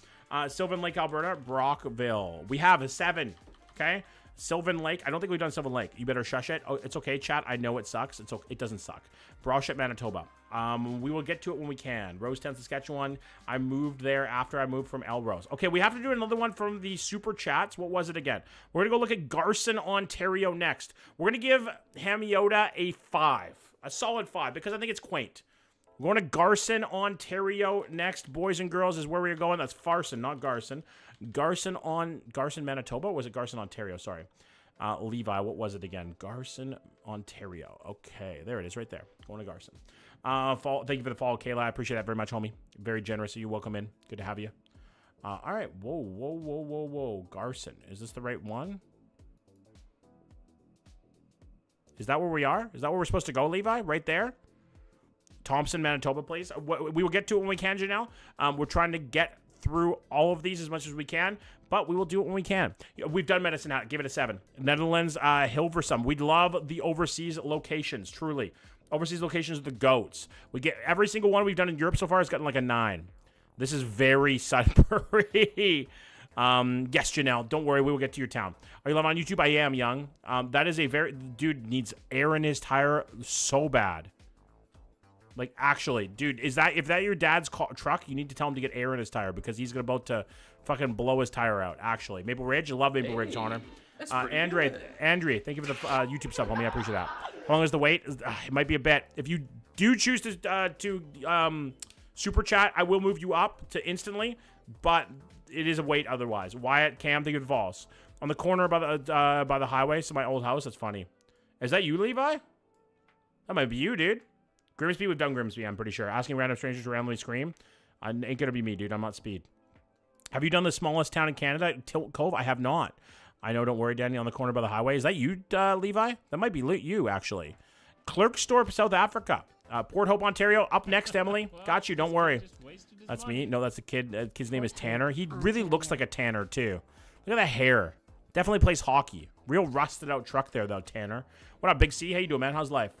Sylvan Lake, Alberta. Brockville. We have a 7, okay? Sylvan Lake. I don't think we've done Sylvan Lake. You better shush it. Oh, it's okay, chat. I know it sucks. It doesn't suck. Brochet, Manitoba. We will get to it when we can. Rosetown, Saskatchewan. I moved there after I moved from Elrose. Okay, we have to do another one from the super chats. What was it again? We're going to go look at Garson, Ontario next. We're going to give Hamiota a 5. A solid 5 because I think it's quaint. We're going to Garson, Ontario next. Boys and girls is where we're going. That's Farson, not Garson. Garson, Manitoba? Or was it Garson, Ontario? Sorry. Levi, what was it again? Garson, Ontario. Okay, there it is right there. Going to Garson. Thank you for the follow, Kayla. I appreciate that very much, homie. Very generous of you. Welcome in. Good to have you. All right. Whoa. Garson. Is this the right one? Is that where we are? Is that where we're supposed to go, Levi? Right there? Thompson, Manitoba, please. We will get to it when we can, Janelle. We're trying to get through all of these as much as we can, but we will do it when we can. We've done Medicine Hat. Give it a 7. Netherlands, Hilversum. We love the overseas locations, truly. Overseas locations are the goats. We get every single one we've done in Europe so far has gotten like a 9. This is very Sudbury. Yes, Janelle, don't worry. We will get to your town. Are you live on YouTube? I am, young. That is a dude needs air in his tire so bad. Like, actually, dude, if that your dad's truck, you need to tell him to get air in his tire because he's about to fucking blow his tire out, actually. Maple Ridge, I love Maple Ridge, Honor. Andre, thank you for the YouTube sub, homie. I appreciate that. How long is the wait? It might be a bit. If you do choose to super chat, I will move you up to instantly, but it is a wait otherwise. Wyatt, Cam, thank you for the falls. On the corner by the highway, so my old house, that's funny. Is that you, Levi? That might be you, dude. Grimsby, we've done Grimsby, I'm pretty sure. Asking random strangers to randomly scream. Ain't gonna be me, dude. I'm not speed. Have you done the smallest town in Canada, Tilt Cove? I have not. I know, don't worry, Danny, on the corner by the highway. Is that you, Levi? That might be you, actually. Klerksdorp, South Africa. Port Hope, Ontario. Up next, Emily. Got you, don't worry. That's me. No, that's the kid. The kid's name is Tanner. He really looks like a Tanner, too. Look at that hair. Definitely plays hockey. Real rusted out truck there, though, Tanner. What up, Big C? How you doing, man? How's life?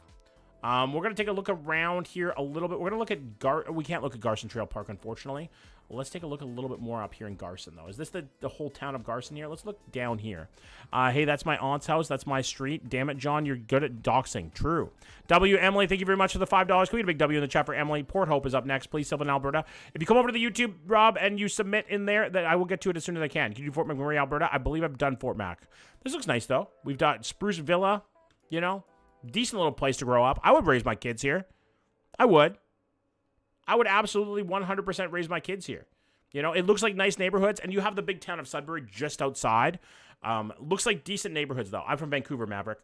We're going to take a look around here a little bit. We're going to look at we can't look at Garson Trail Park, unfortunately. Let's take a look a little bit more up here in Garson, though. Is this the whole town of Garson here? Let's look down here. Hey, that's my aunt's house. That's my street. Damn it, John, you're good at doxing. True. W, Emily, thank you very much for the $5. Can we get a big W in the chat for Emily? Port Hope is up next. Please, Sylvan, Alberta. If you come over to the YouTube, Rob, and you submit in there, that I will get to it as soon as I can. Can you do Fort McMurray, Alberta? I believe I've done Fort Mac. This looks nice, though. We've got Spruce Villa, you know. Decent little place to grow up. I would raise my kids here. I would absolutely 100% raise my kids here. You know, it looks like nice neighborhoods, and you have the big town of Sudbury just outside. Looks like decent neighborhoods, though. I'm from Vancouver, Maverick.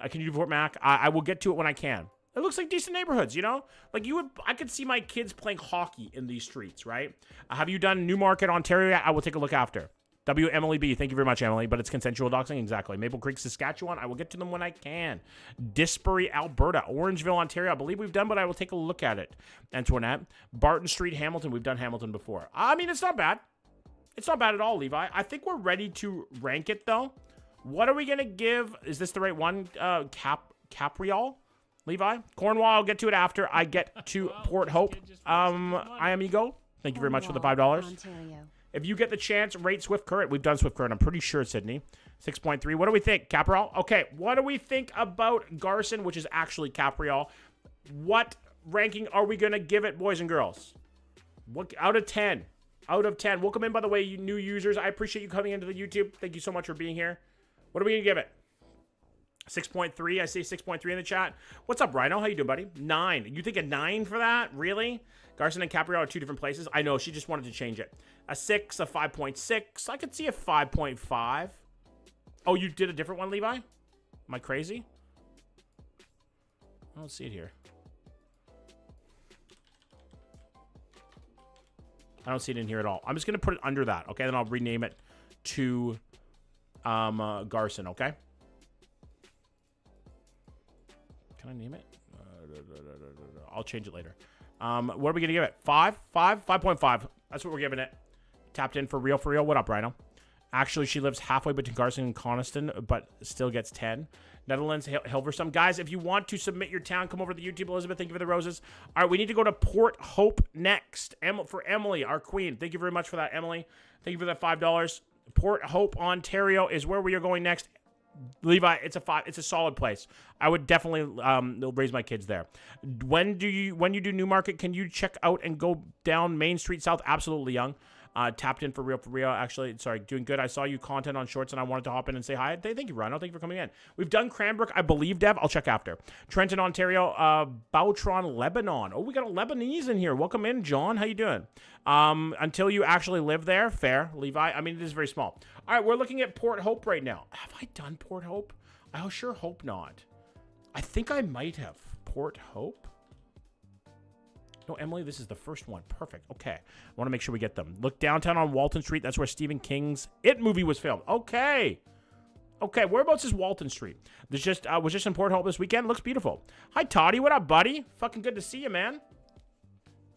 Can you do Fort Mac? I will get to it when I can. It looks like decent neighborhoods, you know? Like, I could see my kids playing hockey in these streets, right? Have you done Newmarket, Ontario? I will take a look after. W. Emily B. Thank you very much, Emily. But it's consensual doxing. Exactly. Maple Creek, Saskatchewan. I will get to them when I can. Disbury, Alberta. Orangeville, Ontario. I believe we've done, but I will take a look at it. Antoinette. Barton Street, Hamilton. We've done Hamilton before. I mean, it's not bad. It's not bad at all, Levi. I think we're ready to rank it, though. What are we going to give? Is this the right one? Capriol? Levi? Cornwall. I'll get to it after I get to Port Hope. I am Ego. Thank you very much for the $5. Ontario. If you get the chance, rate Swift Current. We've done Swift Current. I'm pretty sure, Sydney. 6.3. What do we think, Capriol? Okay, what do we think about Garson, which is actually Capriol? What ranking are we going to give it, boys and girls? What out of 10? Out of 10. Welcome in, by the way, you new users. I appreciate you coming into the YouTube. Thank you so much for being here. What are we going to give it? 6.3. I say 6.3 in the chat. What's up, Rhino? How you doing, buddy? 9. You think a 9 for that? Really? Garson and Capriol are two different places. I know. She just wanted to change it. A 6, a 5.6. I could see a 5.5. Oh, you did a different one, Levi? Am I crazy? I don't see it here. I don't see it in here at all. I'm just going to put it under that, okay? Then I'll rename it to Garson, okay? Can I name it? I'll change it later. What are we going to give it? 5? 5.5. That's what we're giving it. Tapped in for real, for real. What up, Rhino? Actually, she lives halfway between Garson and Coniston, but still gets 10. Netherlands, Hilversum. Guys, if you want to submit your town, come over to the YouTube. Elizabeth, thank you for the roses. All right, we need to go to Port Hope next. For Emily, our queen. Thank you very much for that, Emily. Thank you for that $5. Port Hope, Ontario is where we are going next. Levi, it's a 5. It's a solid place. I would definitely raise my kids there. When you do Newmarket, can you check out and go down Main Street South? Absolutely, Young. Tapped in for real. Actually, sorry, doing good. I saw you content on Shorts, and I wanted to hop in and say hi. Thank you, Rhino. Thank you for coming in. We've done Cranbrook, I believe, Dev. I'll check after. Trenton, Ontario. Bautron, Lebanon. Oh, we got a Lebanese in here. Welcome in, John. How you doing? Until you actually live there, fair, Levi. I mean, it is very small. All right, we're looking at Port Hope right now. Have I done Port Hope? I sure hope not. I think I might have. Port Hope? No, Emily, this is the first one. Perfect. Okay. I want to make sure we get them. Look downtown on Walton Street. That's where Stephen King's It movie was filmed. Okay. Okay, whereabouts is Walton Street? This just was just in Port Hope this weekend. Looks beautiful. Hi, Toddy. What up, buddy? Fucking good to see you, man.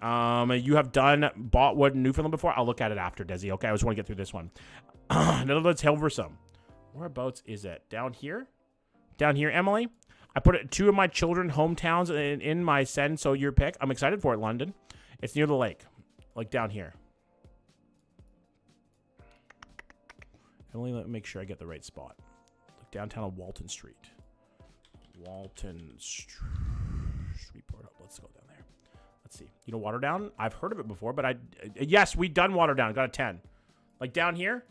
You have done Botwood and Newfoundland before? I'll look at it after, Desi. Okay, I just want to get through this one. Now let's Hilversum. Whereabouts is it? Down here? Down here, Emily? I put 2 of my children hometowns in my send, so your pick. I'm excited for it, London. It's near the lake, like down here. Emily, let me make sure I get the right spot. Like downtown on Walton Street. Walton Street, Port Hope. Let's go down there. Let's see. You know Waterdown? I've heard of it before, but yes, we done Waterdown. Got a 10. Like down here?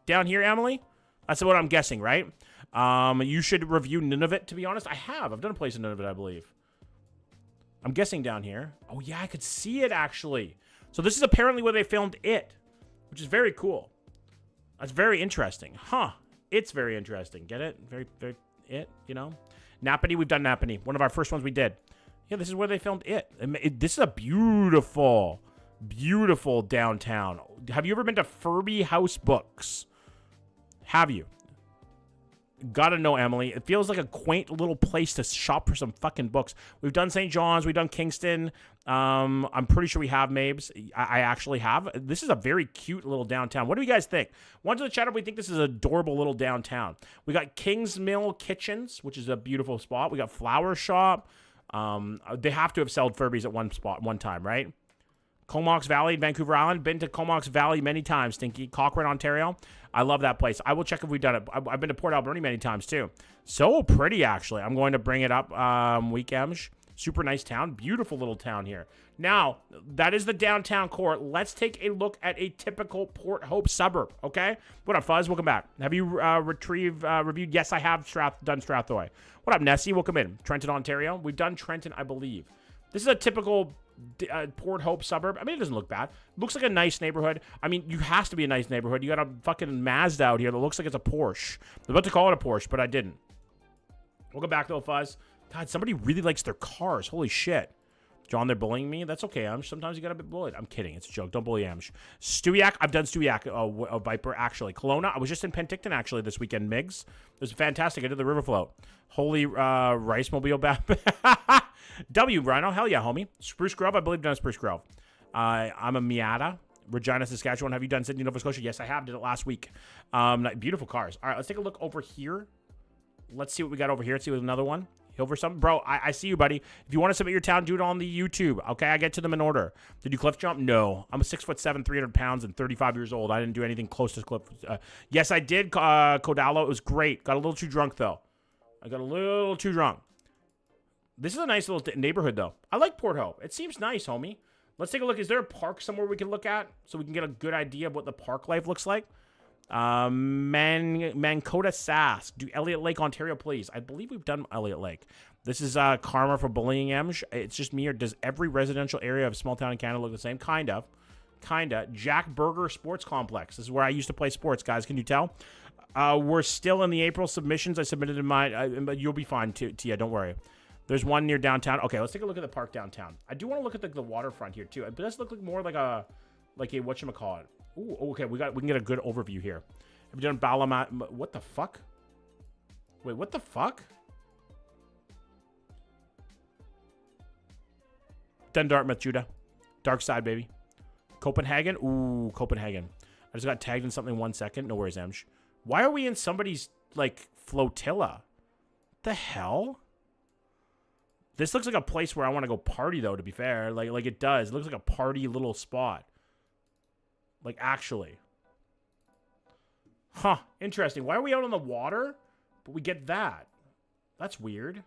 Down here, Emily? That's what I'm guessing, right? You should review Nunavut, to be honest. I have. I've done a place in Nunavut, I believe. I'm guessing down here. Oh, yeah, I could see it, actually. So this is apparently where they filmed It, which is very cool. That's very interesting. Huh. It's very interesting. Get it? Very, very It, you know? Napanee, we've done Napanee. One of our first ones we did. Yeah, this is where they filmed It. This is a beautiful, beautiful downtown. Have you ever been to Furby House Books? Have you? Gotta know, Emily. It feels like a quaint little place to shop for some fucking books. We've done St. John's. We've done Kingston. I'm pretty sure we have Mabes. I actually have. This is a very cute little downtown. What do you guys think? One to the chat if we think this is an adorable little downtown. We got Kings Mill Kitchens, which is a beautiful spot. We got Flower Shop. They have to have sold Furbies at one time, right? Comox Valley, Vancouver Island. Been to Comox Valley many times, Stinky. Cochrane, Ontario. I love that place. I will check if we've done it. I've been to Port Alberni many times, too. So pretty, actually. I'm going to bring it up weekends. Super nice town. Beautiful little town here. Now, that is the downtown core. Let's take a look at a typical Port Hope suburb, okay? What up, Fuzz? Welcome back. Have you reviewed? Yes, I have done Strathroy. What up, Nessie? Welcome in. Trenton, Ontario. We've done Trenton, I believe. This is a typical Port Hope suburb. I mean, it doesn't look bad. Looks like a nice neighborhood. I mean, you has to be a nice neighborhood. You got a fucking Mazda out here that looks like it's a Porsche. I'm about to call it a Porsche, but I didn't. Welcome back, though, Fuzz. God, somebody really likes their cars. Holy shit. John, they're bullying me? That's okay, Amsh. Sometimes you gotta be bullied. I'm kidding. It's a joke. Don't bully Amsh. Stewiacke. I've done Stewiacke, Viper, actually. Kelowna. I was just in Penticton, actually, this weekend. Migs. It was fantastic. I did the river float. Holy rice mobile bath. W, Rhino. Hell yeah, homie. Spruce Grove. I believe I've done Spruce Grove. I'm a Miata. Regina, Saskatchewan. Have you done Sydney, Nova Scotia? Yes, I have. Did it last week. Beautiful cars. All right, let's take a look over here. Let's see what we got over here. Let's see what another one. Over something, bro. I see you, buddy. If you want to submit your town, do it on the YouTube. Okay, I get to them in order. Did you cliff jump? No. I'm a 6'7", 300 pounds, and 35 years old. I didn't do anything close to cliff. Yes, I did. Kodalo. It was great. Got a little too drunk though. I got a little too drunk. This is a nice little neighborhood though. I like Port Hope. It seems nice, homie. Let's take a look. Is there a park somewhere we can look at so we can get a good idea of what the park life looks like? Mankota Sask. Do Elliott Lake, Ontario, please. I believe we've done Elliott Lake. This is karma for bullying Emsh. It's just me, or does every residential area of small town in Canada look the same? Kind of. Jack Burger Sports Complex. This is where I used to play sports, guys. Can you tell? We're still in the April submissions. I submitted in mine. You'll be fine, Tia. Don't worry. There's one near downtown. Okay, let's take a look at the park downtown. I do want to look at the waterfront here, too. It does look like more like a whatchamacallit. Ooh, okay, we can get a good overview here. Have you done Balamat? What the fuck? Wait, what the fuck? Done Dartmouth, Judah. Dark side, baby. Copenhagen? Ooh, Copenhagen. I just got tagged in something 1 second. No worries, Emsh. Why are we in somebody's, like, flotilla? The hell? This looks like a place where I want to go party, though, to be fair. Like it does. It looks like a party little spot. Like, actually. Huh. Interesting. Why are we out on the water? But we get that. That's weird.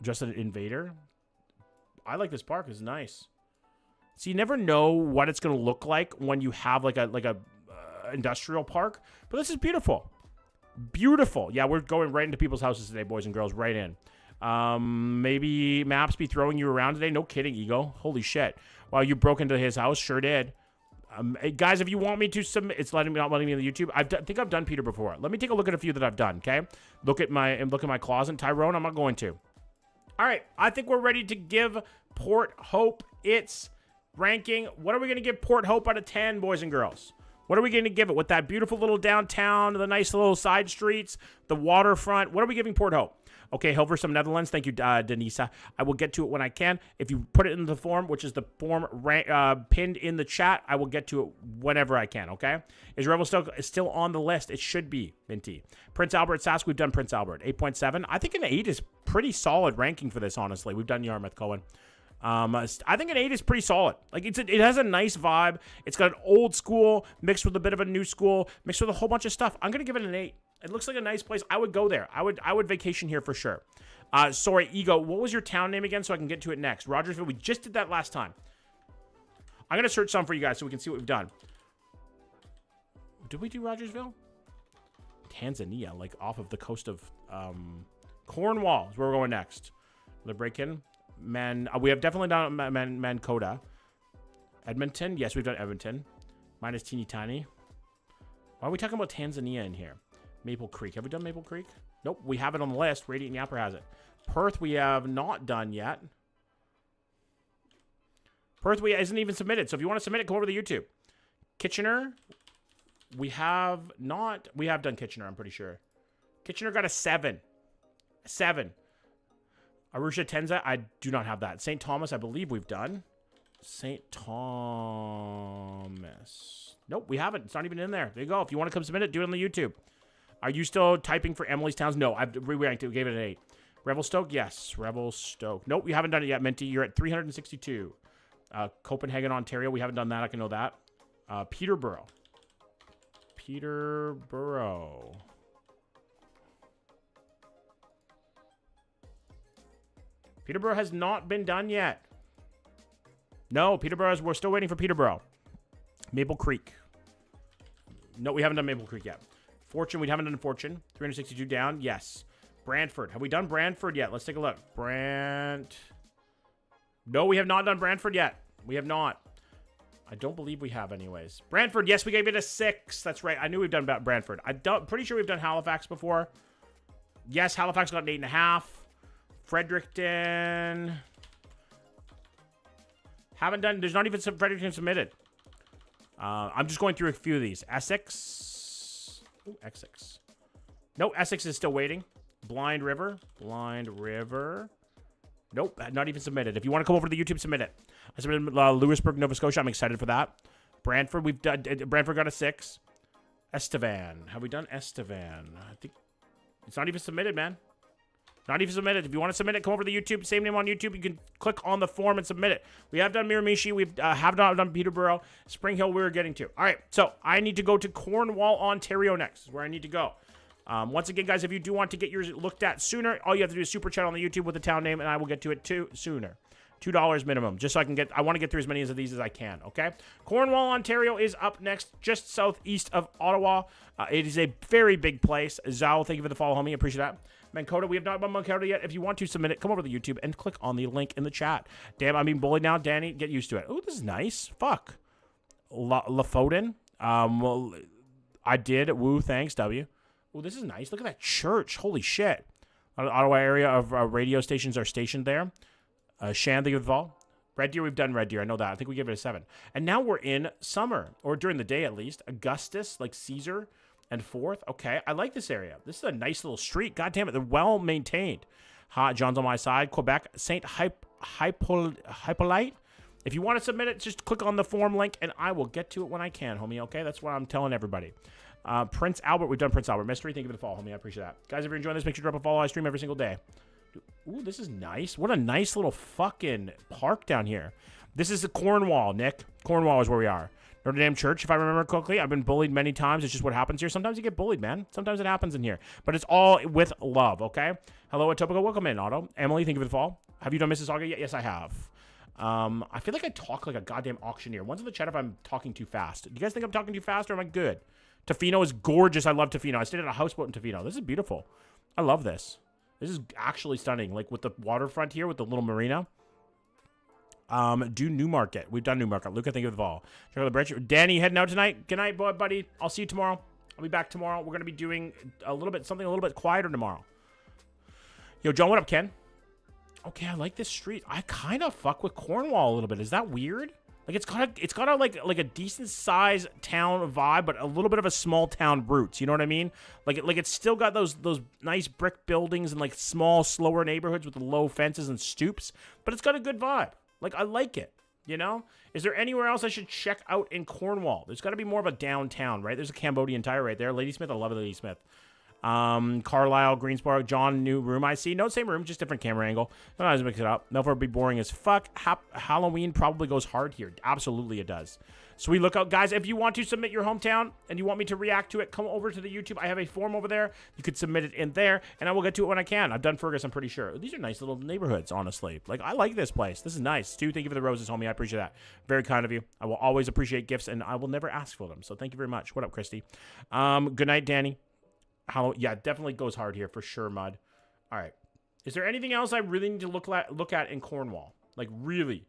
Just an invader. I like this park. It's nice. So you never know what it's going to look like when you have like a industrial park. But this is beautiful. Beautiful. Yeah, we're going right into people's houses today, boys and girls. Right in. Maybe Maps be throwing you around today. No kidding, Ego. Holy shit. Wow, you broke into his house. Sure did. Hey, guys, if you want me to submit, it's not letting me on the YouTube. I think I've done Peter before. Let me take a look at a few that I've done. Okay, look at my closet. Tyrone, I'm not going to. All right, I think we're ready to give Port Hope its ranking. What are we going to give Port Hope out of 10, boys and girls? What are we going to give it with that beautiful little downtown, the nice little side streets, the waterfront? What are we giving Port Hope? Okay, Hilversum, Netherlands. Thank you, Denisa. I will get to it when I can. If you put it in the form, which is the form pinned in the chat, I will get to it whenever I can, okay? Is Revelstoke still on the list? It should be, Minty. Prince Albert, Sask, we've done Prince Albert. 8.7. I think an 8 is pretty solid ranking for this, honestly. We've done Yarmouth, Cohen. I think an 8 is pretty solid. Like it has a nice vibe. It's got an old school mixed with a bit of a new school, mixed with a whole bunch of stuff. I'm gonna give it an 8. It looks like a nice place. I would go there. I would vacation here for sure. Sorry, Ego. What was your town name again so I can get to it next? Rogersville. We just did that last time. I'm gonna search some for you guys so we can see what we've done. Did we do Rogersville? Tanzania, like off of the coast of Cornwall is where we're going next. The break-in. We have definitely done Mankota. Edmonton. Yes, we've done Edmonton. Mine is teeny tiny. Why are we talking about Tanzania in here? Maple Creek. Have we done Maple Creek? Nope. We have it on the list. Radiant Yapper has it. Perth we have not done yet. Perth isn't even submitted. So if you want to submit it, go over to YouTube. Kitchener. We have not. We have done Kitchener, I'm pretty sure. Kitchener got a 7. 7. Arusha Tenza, I do not have that. St. Thomas, I believe we've done. St. Thomas. Nope, we haven't. It's not even in there. There you go. If you want to come submit it, do it on the YouTube. Are you still typing for Emily's Towns? No, I've re-ranked it. We gave it an 8. Revelstoke, yes. Revelstoke. Nope, we haven't done it yet, Minty. You're at 362. Copenhagen, Ontario. We haven't done that. I can know that. Peterborough. Peterborough. Peterborough has not been done yet. No, we're still waiting for Peterborough. Maple Creek. No, we haven't done Maple Creek yet. Fortune, we haven't done Fortune. 362 down, yes. Brantford. Have we done Brantford yet? Let's take a look. No, we have not done Brantford yet. We have not. I don't believe we have anyways. Brantford, yes, we gave it a 6. That's right. I knew we've done Brantford. Pretty sure we've done Halifax before. Yes, Halifax got an 8.5. Fredericton. Haven't done. There's not even some Fredericton submitted. I'm just going through a few of these. Essex. Ooh, Essex. No, Essex is still waiting. Blind River. Nope, not even submitted. If you want to come over to the YouTube, submit it. I submitted Lewisburg, Nova Scotia. I'm excited for that. Brantford, we've done. Brantford got a 6. Estevan. Have we done Estevan? I think it's not even submitted, man. Not even submitted. If you want to submit it, come over to the YouTube. Same name on YouTube. You can click on the form and submit it. We have done Miramichi. We have not done Peterborough. Spring Hill we're getting to. All right, so I need to go to Cornwall, Ontario next. Is where I need to go. Once again, guys, if you do want to get yours looked at sooner, all you have to do is super chat on the YouTube with the town name, and I will get to it too sooner. $2 minimum, just so I want to get through as many of these as I can, okay? Cornwall, Ontario is up next, just southeast of Ottawa. It is a very big place. Zao, thank you for the follow, homie. Appreciate that. Mankota, we have not done Mankota yet. If you want to submit it, come over to the YouTube and click on the link in the chat. Damn, I'm being bullied now. Danny, get used to it. Oh, this is nice. Fuck. Lafoden. Well, I did. Woo, thanks, W. Oh, this is nice. Look at that church. Holy shit. Ottawa area of radio stations are stationed there. Shan, thank you for the follow. Red Deer, we've done Red Deer. I know that. I think we gave it a 7. And now we're in summer, or during the day at least. Augustus, like Caesar and 4th. Okay, I like this area. This is a nice little street. God damn it, they're well maintained. John's on my side. Quebec, St. Hippolyte. If you want to submit it, just click on the form link, and I will get to it when I can, homie. Okay, that's what I'm telling everybody. Prince Albert, we've done Prince Albert. Mystery, thank you for the follow, homie. I appreciate that. Guys, if you're enjoying this, make sure to drop a follow. I stream every single day. Ooh, this is nice. What a nice little fucking park down here. This is the Cornwall, Nick. Cornwall is where we are. Notre Dame Church, if I remember correctly. I've been bullied many times. It's just what happens here. Sometimes you get bullied, man. Sometimes it happens in here. But it's all with love, okay? Hello, Etobicoke. Welcome in, Otto. Emily, thank you for the fall. Have you done Mississauga yet? Yes, I have. I feel like I talk like a goddamn auctioneer. Once in the chat if I'm talking too fast. Do you guys think I'm talking too fast or am I good? Tofino is gorgeous. I love Tofino. I stayed at a houseboat in Tofino. This is beautiful. I love this. This is actually stunning. Like with the waterfront here with the little marina. Do Newmarket. We've done Newmarket. Luca, thank you for the fall. Check out the bridge. Danny, heading out tonight. Good night, boy, buddy. I'll see you tomorrow. I'll be back tomorrow. We're going to be doing something a little bit quieter tomorrow. Yo, John, what up, Ken? Okay, I like this street. I kind of fuck with Cornwall a little bit. Is that weird? Like it's got a like a decent size town vibe, but a little bit of a small town roots. You know what I mean? Like it's still got those nice brick buildings and like small, slower neighborhoods with the low fences and stoops. But it's got a good vibe. Like I like it. You know? Is there anywhere else I should check out in Cornwall? There's got to be more of a downtown, right? There's a Cambodian Tire right there. Ladysmith, I love Ladysmith. Carlisle, Greensboro, John, new room. I see. No, same room, just different camera angle. Sometimes mix it up. Melford would be boring as fuck. Halloween probably goes hard here. Absolutely it does. Sweet lookout. Guys, if you want to submit your hometown and you want me to react to it, come over to the YouTube. I have a form over there. You could submit it in there, and I will get to it when I can. I've done Fergus, I'm pretty sure. These are nice little neighborhoods, honestly. Like, I like this place. This is nice. Stu, thank you for the roses, homie. I appreciate that. Very kind of you. I will always appreciate gifts, and I will never ask for them. So thank you very much. What up, Christy? Good night, Danny. Yeah, definitely goes hard here for sure, Mud. All right. Is there anything else I really need to look at in Cornwall? Like, really?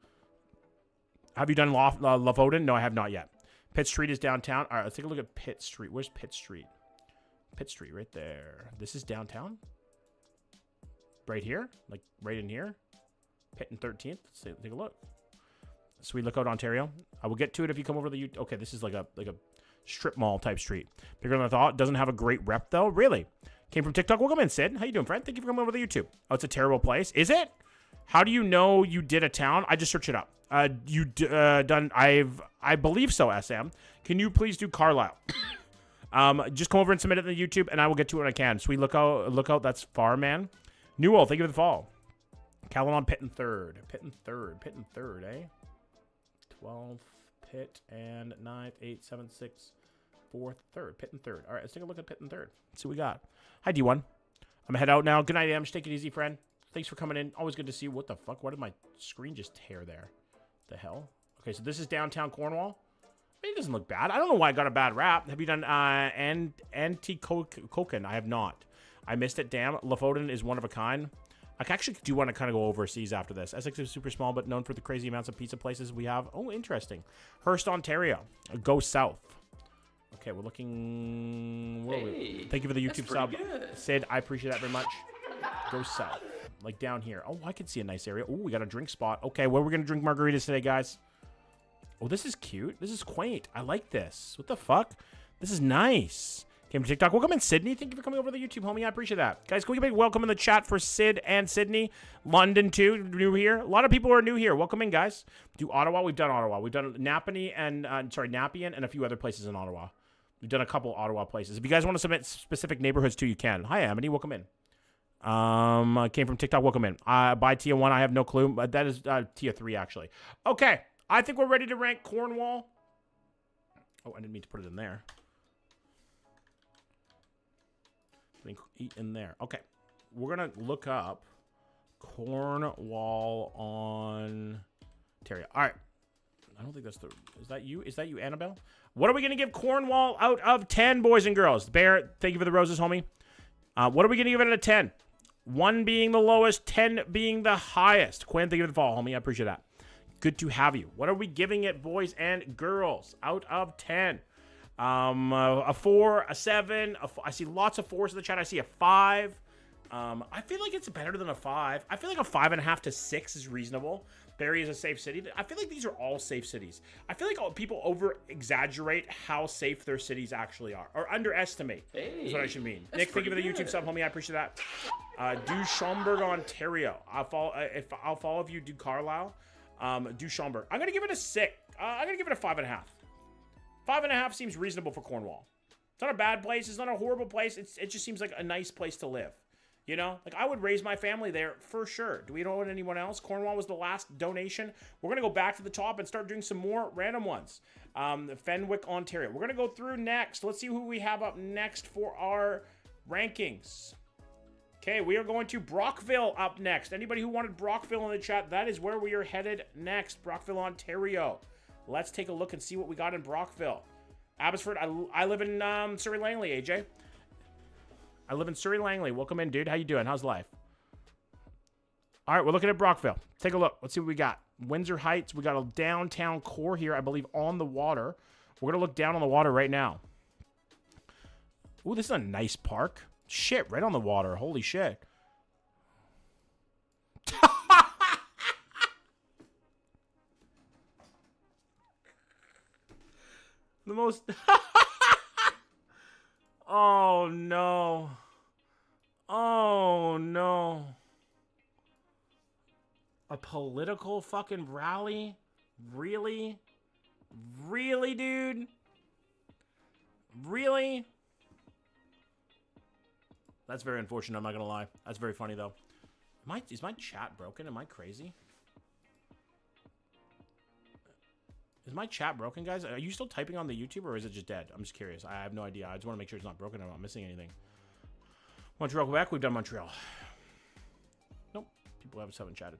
Have you done Lofoden? No, I have not yet. Pitt Street is downtown. All right, let's take a look at Pitt Street. Where's Pitt Street? Pitt Street, right there. This is downtown? Right here? Like, right in here? Pitt and 13th? Let's take a look. Sweet Lookout, Ontario. I will get to it if you come over to the... Okay, this is like a strip mall type street. Bigger than I thought. Doesn't have a great rep, though. Really? Came from TikTok. Welcome in, Sid. How you doing, friend? Thank you for coming over to YouTube. Oh, it's a terrible place. Is it? How do you know you did a town? I just searched it up. I believe so, SM. Can you please do Carlisle? Just come over and submit it to the YouTube, and I will get to it when I can. Sweet lookout. That's far, man. Newell, thank you for the fall. Caledon, Pitt and third, eh? 12th, Pitt and 9th, 8, 7, 6, 4th, 3rd. Pitt and 3rd. All right, let's take a look at Pitt and 3rd. Let's see what we got. Hi, D1. I'm gonna head out now. Good night, Am. Just take it easy, friend. Thanks for coming in. Always good to see you. What the fuck? Why did my screen just tear there? The hell? Okay, so this is downtown Cornwall. It doesn't look bad. I don't know why I got a bad rap. Have you done Anticoken? I have not. I missed it. Damn. Lofoden is one of a kind. I actually do want to kind of go overseas after this. Essex is super small, but known for the crazy amounts of pizza places we have. Oh, interesting. Hearst, Ontario. Go south. Okay, we're looking... Hey, thank you for the YouTube sub. Good. Sid, I appreciate that very much. Go south. Like down here. Oh, I can see a nice area. Oh, we got a drink spot. Okay, where are we going to drink margaritas today, guys? Oh, this is cute. This is quaint. I like this. What the fuck? This is nice. Came to TikTok. Welcome in, Sydney. Thank you for coming over to the YouTube, homie. I appreciate that. Guys, can we get a big welcome in the chat for Sid and Sydney? London, too. New here. A lot of people are new here. Welcome in, guys. Do Ottawa. We've done Ottawa. We've done Napanee and, Napian and a few other places in Ottawa. We've done a couple Ottawa places. If you guys want to submit specific neighborhoods, too, you can. Hi, Amity. Welcome in. Came from TikTok. Welcome in. By Tier 1, I have no clue. But that is Tier 3, actually. Okay. I think we're ready to rank Cornwall. Oh, I didn't mean to put it in there. Eat in there. Okay. We're going to look up Cornwall Ontario. All right. I don't think that's the... Is that you? Is that you, Annabelle? What are we going to give Cornwall out of 10, boys and girls? Barrett, thank you for the roses, homie. What are we going to give it out of 10? 1 being the lowest, 10 being the highest. Quinn, thank you for the fall, homie. I appreciate that. Good to have you. What are we giving it, boys and girls, out of 10? A 4, a 7. I see lots of 4s in the chat. I see a 5. I feel like it's better than a 5. I feel like a 5.5 to 6 is reasonable. Barrie is a safe city. I feel like these are all safe cities. I feel like people over-exaggerate how safe their cities actually are, or underestimate is what I should mean. Nick, thank you for the YouTube sub, homie. I appreciate that. Do Schomberg, Ontario. I'll follow if you do Carlisle. Do Schomberg. I'm gonna give it a 6. I'm gonna give it a 5.5. 5.5 seems reasonable for Cornwall. It's not a bad place. It's not a horrible place. It just seems like a nice place to live. You know, like I would raise my family there for sure. Do we know anyone else? Cornwall was the last donation. We're going to go back to the top and start doing some more random ones. Fenwick, Ontario. We're going to go through next. Let's see who we have up next for our rankings. Okay, we are going to Brockville up next. Anybody who wanted Brockville in the chat, that is where we are headed next. Brockville, Ontario. Let's take a look and see what we got in Brockville. Abbotsford, I live in Surrey Langley, AJ. I live in Surrey Langley. Welcome in, dude. How you doing? How's life? All right, we're looking at Brockville. Take a look. Let's see what we got. Windsor Heights. We got a downtown core here, I believe, on the water. We're going to look down on the water right now. Ooh, this is a nice park. Shit, right on the water. Holy shit. The most... Oh, no. Oh, no. A political fucking rally? Really? Really, dude? Really? That's very unfortunate, I'm not gonna lie. That's very funny, though. Is my chat broken? Am I crazy? Is my chat broken, guys? Are you still typing on the YouTube, or is it just dead? I'm just curious. I have no idea. I just want to make sure it's not broken. I'm not missing anything. Montreal, Quebec. We've done Montreal. Nope. People haven't chatted.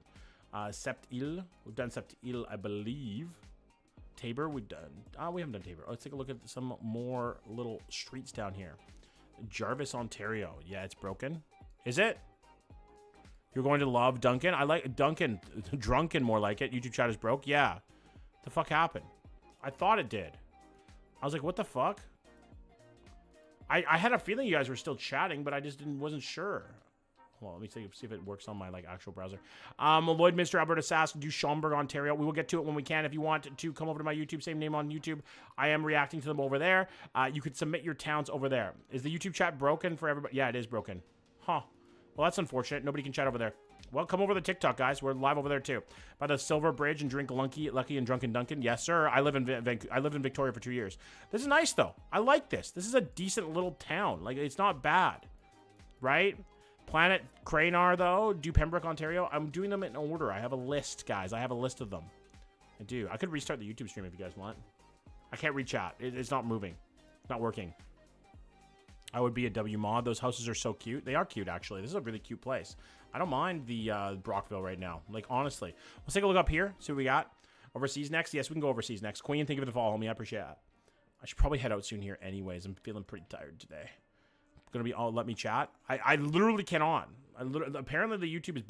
Sept-Îles. We've done Sept-Îles, I believe. Tabor. We've done... we haven't done Tabor. Let's take a look at some more little streets down here. Jarvis, Ontario. Yeah, it's broken. Is it? You're going to love Duncan? I like Duncan. Drunken, more like it. YouTube chat is broke. Yeah. The fuck happened? I thought it did. I was like, what the fuck? I had a feeling you guys were still chatting, but I just wasn't sure. Well, let me see if it works on my actual browser. Lloyd, Mr. Alberta Sass, do Schaumburg, Ontario. We will get to it when we can. If you want to come over to my YouTube, same name on YouTube. I am reacting to them over there. You could submit your towns over there. Is the YouTube chat broken for everybody? Yeah, it is broken. Huh. Well, that's unfortunate. Nobody can chat over there. Well, come over to the TikTok, guys. We're live over there, too. By the Silver Bridge and drink Lucky and Drunken Duncan. Yes, sir. I lived in Victoria for 2 years. This is nice, though. I like this. This is a decent little town. Like, it's not bad. Right? Planet Cranar, though. Do Pembroke, Ontario. I'm doing them in order. I have a list, guys. I have a list of them. I do. I could restart the YouTube stream if you guys want. I can't reach out. It's not moving. It's not working. I would be a W mod. Those houses are so cute. They are cute, actually. This is a really cute place. I don't mind the Brockville right now. Like, honestly. Let's take a look up here. See what we got. Overseas next? Yes, we can go overseas next. Queen, thank you for the follow, homie. I appreciate that. I should probably head out soon here anyways. I'm feeling pretty tired today. Gonna be all let me chat. I literally cannot. Apparently the YouTube is bugged.